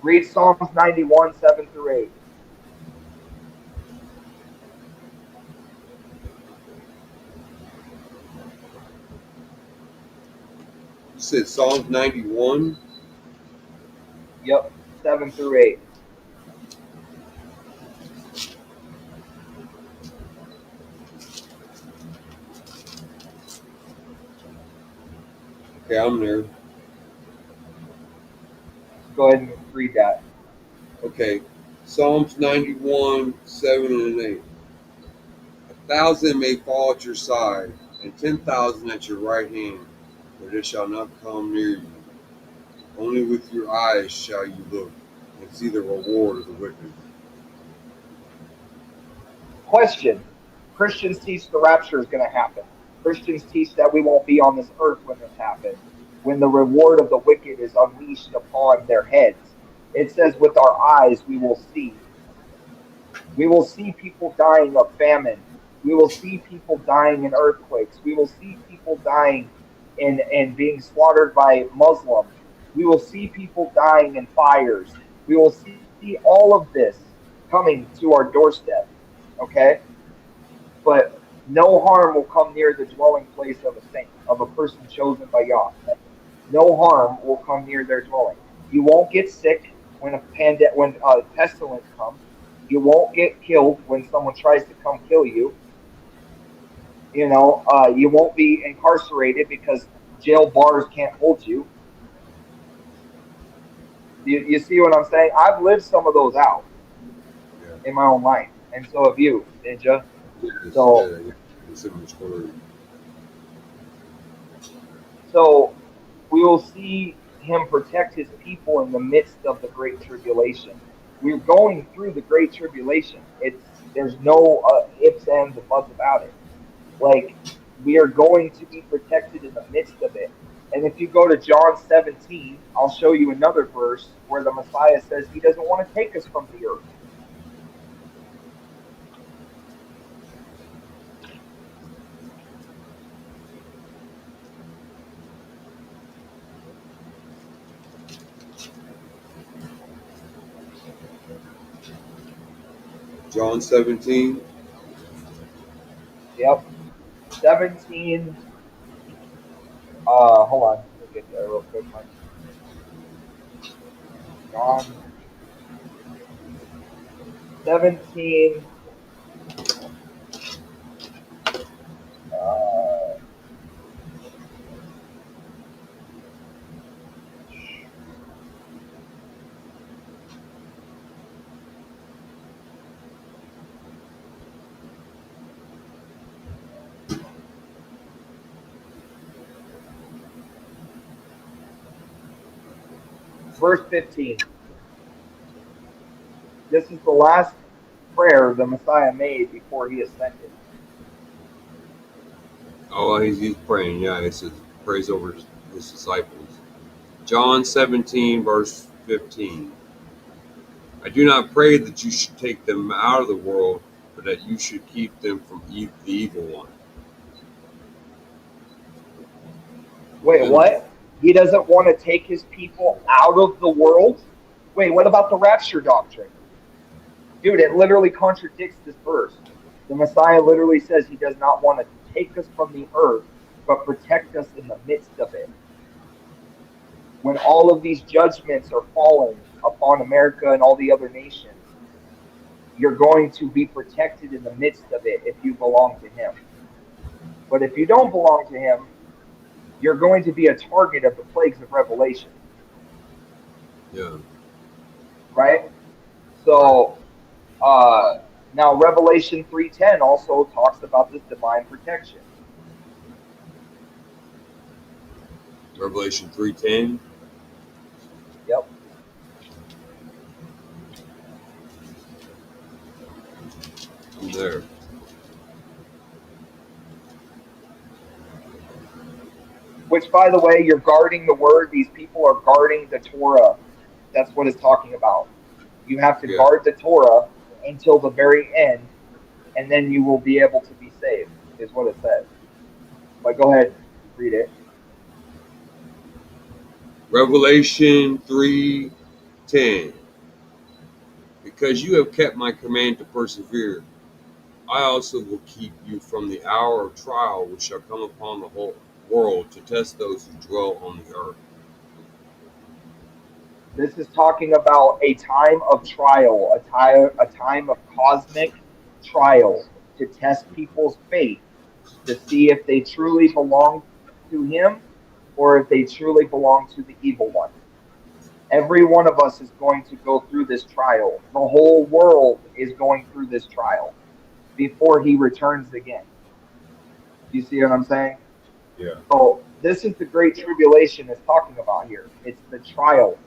read Psalms 91, 7 through 8. You said Psalms 91. Yep, 7 through 8. Okay, I'm there. Go ahead and read that. Okay, Psalms 91, 7 and 8. 1,000 may fall at your side, and 10,000 at your right hand, but it shall not come near you. Only with your eyes shall you look and see the reward of the wicked. Question: Christians teach the rapture is going to happen. Christians teach that we won't be on this earth when this happens, when the reward of the wicked is unleashed upon their heads. It says, with our eyes we will see. We will see people dying of famine. We will see people dying in earthquakes. We will see people dying and being slaughtered by Muslims. We will see people dying in fires. We will see all of this coming to our doorstep. Okay? But no harm will come near the dwelling place of a saint, of a person chosen by Yah. No harm will come near their dwelling. You won't get sick when when a pestilence comes. You won't get killed when someone tries to come kill you. You won't be incarcerated because jail bars can't hold you. You see what I'm saying? I've lived some of those out. Yeah. in my own life, and so have you, Ninja. Yes, So, yeah, yeah. Consider this word. so we will see him protect his people in the midst of the great tribulation. We're going through the great tribulation. There's no ifs, ands, and buts about it. Like, we are going to be protected in the midst of it. And if you go to John 17, I'll show you another verse where the Messiah says he doesn't want to take us from the earth. John 17. Yep. 17. Hold on. Let me get there real quick, Mike. John 17. Uh, verse 15. This is the last prayer the Messiah made before he ascended. Oh, well, he's praying. Yeah, he says, prays over his disciples. John 17, verse 15. I do not pray that you should take them out of the world, but that you should keep them from the evil one. Wait, Enemy. what? He doesn't want to take his people out of the world? Wait, what about the rapture doctrine? Dude, it literally contradicts this verse. The Messiah literally says he does not want to take us from the earth, but protect us in the midst of it. When all of these judgments are falling upon America and all the other nations, you're going to be protected in the midst of it if you belong to him. But if you don't belong to him, you're going to be a target of the plagues of Revelation. Yeah. Right? Right. So now Revelation 3:10 also talks about this divine protection. Revelation 3:10. Yep. I'm there. Which, by the way, you're guarding the word. These people are guarding the Torah. That's what it's talking about. You have to Yeah. guard the Torah until the very end, and then you will be able to be saved, is what it says. But go ahead, read it. Revelation 3:10. Because you have kept my command to persevere, I also will keep you from the hour of trial which shall come upon the whole world to test those who dwell on the earth. This is talking about a time of trial, a time of cosmic trial to test people's faith, to see if they truly belong to him or if they truly belong to the evil one. Every one of us is going to go through this trial. The whole world is going through this trial before he returns again. Do you see what I'm saying? Yeah. So this is the great tribulation it's talking about here. It's the trial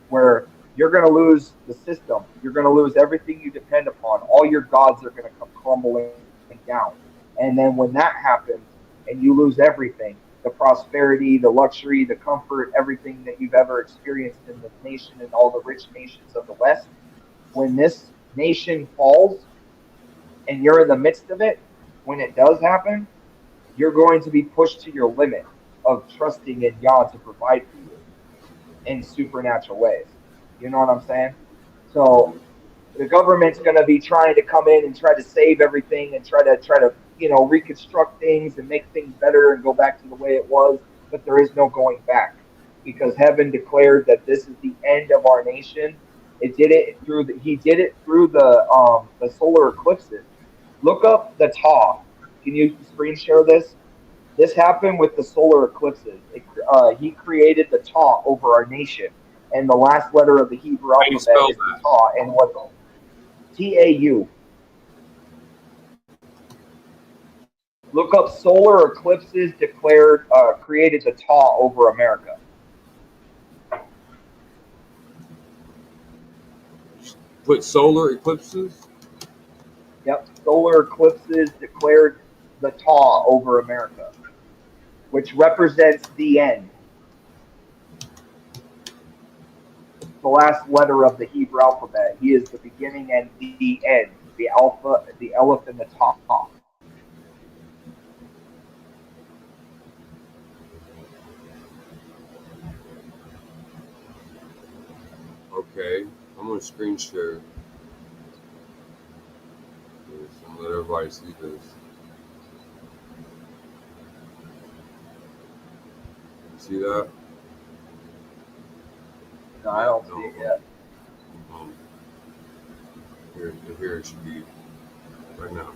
where you're going to lose the system. You're going to lose everything you depend upon. All your gods are going to come crumbling down. And then when that happens and you lose everything, the prosperity, the luxury, the comfort, everything that you've ever experienced in this nation and all the rich nations of the West, when this nation falls and you're in the midst of it, when it does happen, you're going to be pushed to your limit of trusting in God to provide for you in supernatural ways. You know what I'm saying? So the government's going to be trying to come in and try to save everything and try to reconstruct things and make things better and go back to the way it was, but there is no going back because heaven declared that this is the end of our nation. He did it through the solar eclipses. Look up the Ta. Can you screen share this? This happened with the solar eclipses. He created the Ta over our nation, and the last letter of the Hebrew How do you alphabet spell is the that? Ta. And what? TAU. Look up solar eclipses declared created the taw over America. Put solar eclipses. Yep, solar eclipses declared the taw over America, which represents the end. The last letter of the Hebrew alphabet. He is the beginning and the end. The alpha, the aleph, and the taw. Okay, I'm gonna screen share. Yes, I'm gonna let everybody see this. You see that? No, I Yeah, don't see no. it yet. Um, here it should be right now.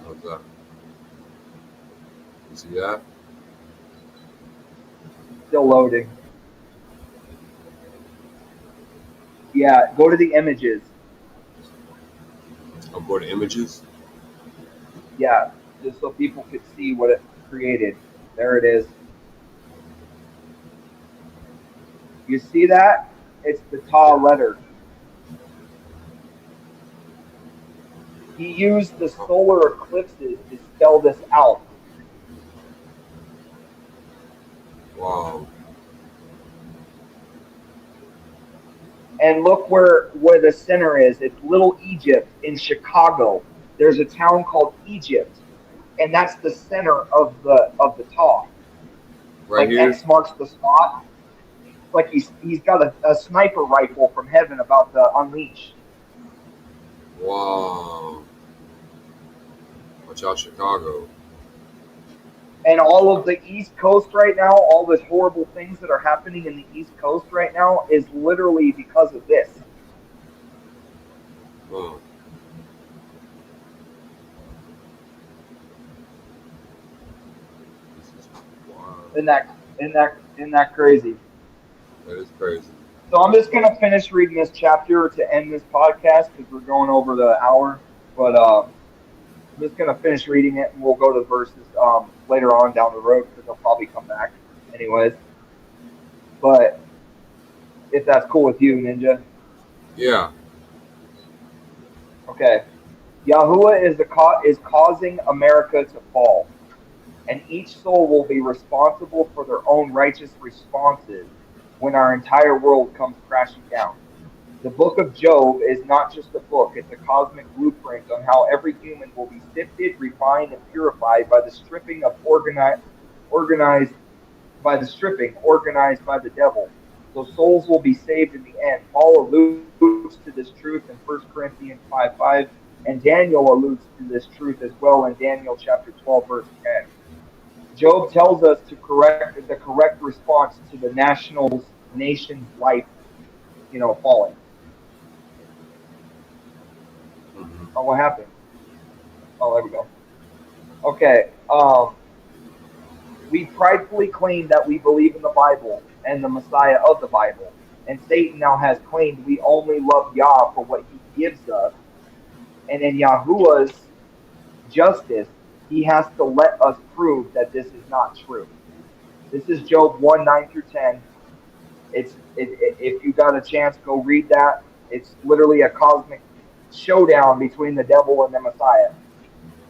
How's that? You see that? Still loading. Yeah, go to the images. I'll go to images. Yeah, just so people could see what it created. There it is. You see that? It's the taw letter. He used the Oh, solar eclipses to spell this out. wow. And look where the center is. It's Little Egypt in Chicago. There's a town called Egypt, and that's the center of the taw. Right Like here. X marks the spot. Like he's got a sniper rifle from heaven about to unleash. Wow. Watch out, Chicago. And all of the East Coast right now, all the horrible things that are happening in the East Coast right now is literally because of this. Huh. This is wow. Isn't that crazy? That is crazy. So I'm just gonna finish reading this chapter to end this podcast because we're going over the hour. But I'm just gonna finish reading it, and we'll go to verses later on down the road because I'll probably come back anyways. But if that's cool with you, Ninja, Yeah. okay. Yahuwah is causing America to fall, and each soul will be responsible for their own righteous responses when our entire world comes crashing down. The book of Job is not just a book, it's a cosmic blueprint on how every human will be sifted, refined, and purified by the stripping of organized organized by the devil. So souls will be saved in the end. Paul alludes to this truth in 1 Corinthians 5:5, and Daniel alludes to this truth as well in Daniel chapter 12, verse 10. Job tells us to correct the correct response to the nation's life, falling. Hmm. Oh, what happened? Oh, there we go. Okay. We pridefully claim that we believe in the Bible and the Messiah of the Bible. And Satan now has claimed we only love Yah for what he gives us. And in Yahuwah's justice, he has to let us prove that this is not true. This is Job 1 9 through 10. If you got a chance, go read that. It's literally a cosmic showdown between the devil and the Messiah.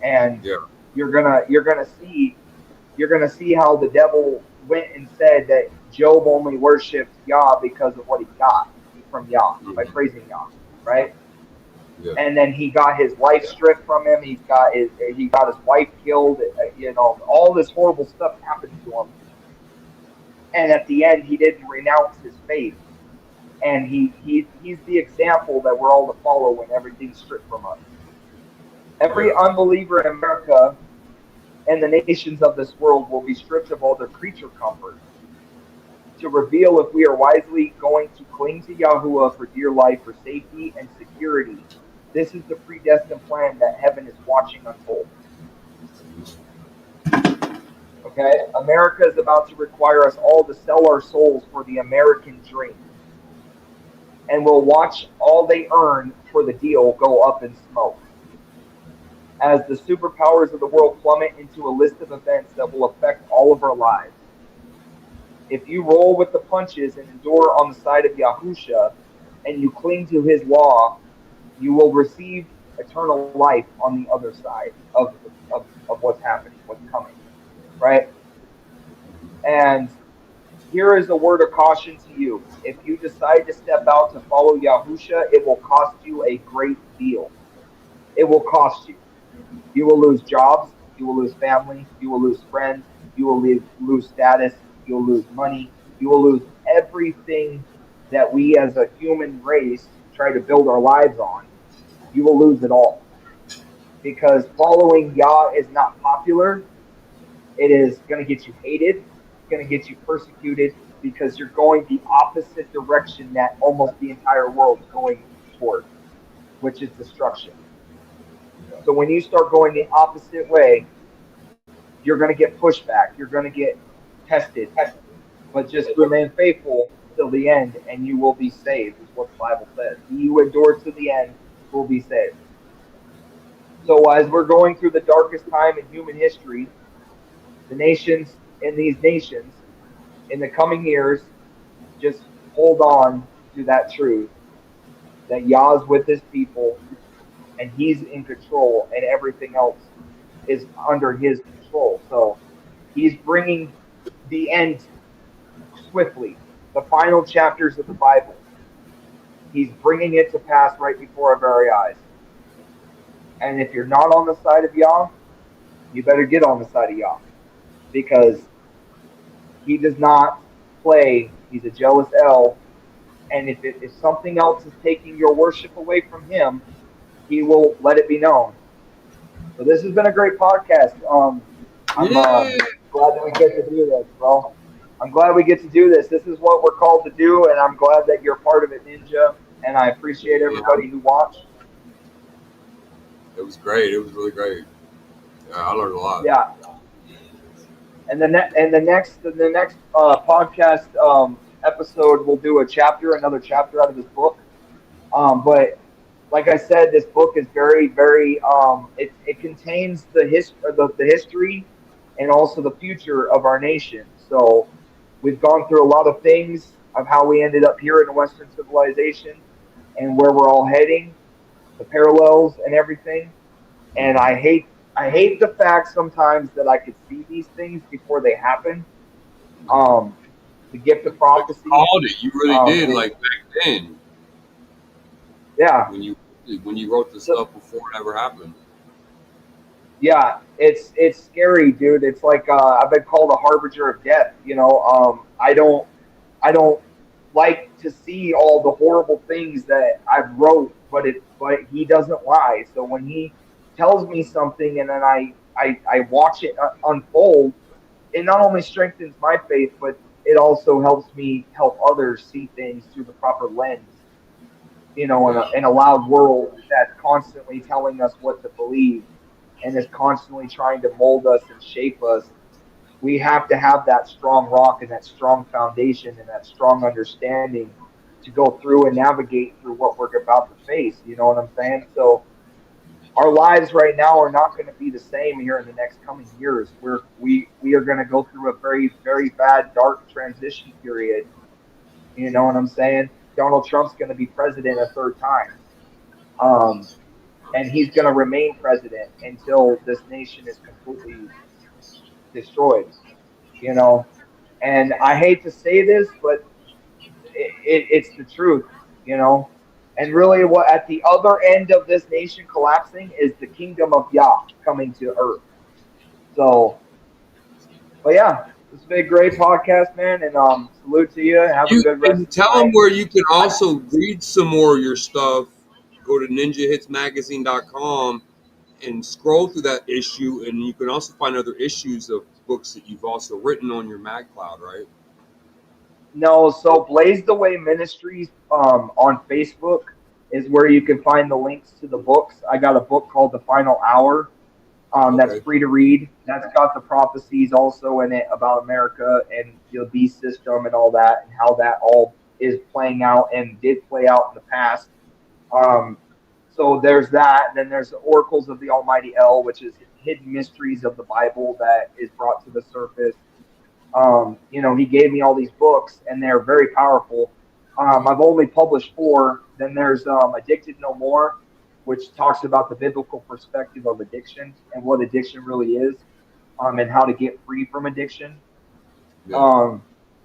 And Yeah. you're gonna see how the devil went and said that Job only worshipped Yah because of what he got from Yah by Hmm. praising Yah, right? Yeah. And then he got his life stripped from him. He got his wife killed. All this horrible stuff happened to him. And at the end, he didn't renounce his faith. And he's the example that we're all to follow when everything's stripped from us. Every Yeah. unbeliever in America and the nations of this world will be stripped of all their creature comforts to reveal if we are wisely going to cling to Yahuwah for dear life, for safety and security. This is the predestined plan that heaven is watching unfold. Okay? America is about to require us all to sell our souls for the American dream. and will watch all they earn for the deal go up in smoke as the superpowers of the world plummet into a list of events that will affect all of our lives. If you roll with the punches and endure on the side of Yahusha and you cling to his law, you will receive eternal life on the other side of what's happening, what's coming, right? And here is a word of caution to you. If you decide to step out to follow Yahusha, it will cost you a great deal. It will cost you. You will lose jobs. You will lose family. You will lose friends. You will lose status. You will lose money. You will lose everything that we as a human race try to build our lives on. You will lose it all because following Yah is not popular. It is going to get you hated. It's going to get you persecuted because you're going the opposite direction that almost the entire world is going toward, which is destruction. So when you start going the opposite way, you're going to get pushback. You're going to get tested, but just remain faithful till the end, and you will be saved. Is what the Bible says. He who endures to the end will be saved. So as we're going through the darkest time in human history, the nations and these nations in the coming years just hold on to that truth that Yah's with his people and he's in control and everything else is under his control. So he's bringing the end swiftly, the final chapters of the Bible. He's bringing it to pass right before our very eyes. And if you're not on the side of Yah, you better get on the side of Yah because he does not play. He's a jealous El. And if something else is taking your worship away from him, he will let it be known. So this has been a great podcast. I'm Yeah. glad that we get to do this, bro. I'm glad we get to do this. This is what we're called to do, and I'm glad that you're part of it, Ninja. And I appreciate Yeah. everybody who watched. It was great. It was really great. Yeah, I learned a lot. Yeah, and the next podcast episode, we'll do a chapter, another chapter out of this book. But like I said, this book is very, very. It contains the history and also the future of our nation. So we've gone through a lot of things of how we ended up here in the Western civilization and where we're all heading, the parallels and everything. And I hate the fact sometimes that I could see these things before they happen. Um, the gift of But you prophecy. called it. You really did. Is Like back then, yeah. when you when you wrote this So stuff before it ever happened. yeah, it's scary, dude. It's like I've been called a harbinger of death. I don't like to see all the horrible things that I've wrote, but he doesn't lie. So when he tells me something and then I watch it unfold, it not only strengthens my faith, but it also helps me help others see things through the proper lens. Yeah. In a loud world that's constantly telling us what to believe and is constantly trying to mold us and shape us. We have to have that strong rock and that strong foundation and that strong understanding to go through and navigate through what we're about to face. You know what I'm saying? So our lives right now are not going to be the same here in the next coming years. We are going to go through a very, very bad dark transition period. You know what I'm saying? Donald Trump's going to be president a third time. Um, and he's going to remain president until this nation is completely destroyed. You know, and I hate to say this, but it's the truth. You know, and really, what at the other end of this nation collapsing is the kingdom of Yah coming to earth. So, but yeah, this has been a great podcast, man, and salute to you. Have a You good rest can of the tell them night. where you can I, also read some more of your stuff. Go to ninjahitsmagazine.com and scroll through that issue, and you can also find other issues of books that you've also written on your MagCloud, right? no, so Blaze the Way Ministries on Facebook is where you can find the links to the books. I got a book called The Final Hour. That's Okay. free to read. That's got the prophecies also in it about America and the beast system and all that, and how that all is playing out and did play out in the past. Um, so there's that. And then there's the oracles of the Almighty El, which is hidden mysteries of the Bible that is brought to the surface. He gave me all these books, and they're very powerful. I've only published 4. Then there's Addicted No More, which talks about the biblical perspective of addiction and what addiction really is, and how to get free from addiction. Yeah. Um,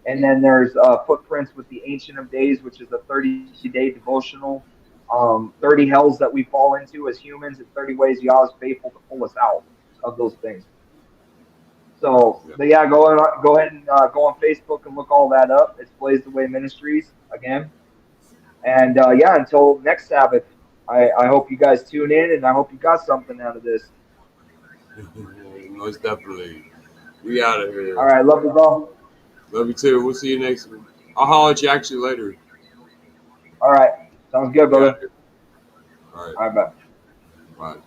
and then there's Footprints with the Ancient of Days, which is a 30-day devotional. 30 hells that we fall into as humans, and 30 ways Yah is faithful to pull us out of those things. So, Yeah. but yeah, go ahead and go on Facebook and look all that up. It's Blaze the Way Ministries again. And yeah, until next Sabbath, I hope you guys tune in, and I hope you got something out of this. Most definitely. We out of here. All right, love you, bro. Love you too. We'll see you next week. I'll holler at you actually later. All right, sounds good, We out of brother. here. All right. All right, bye. Bye.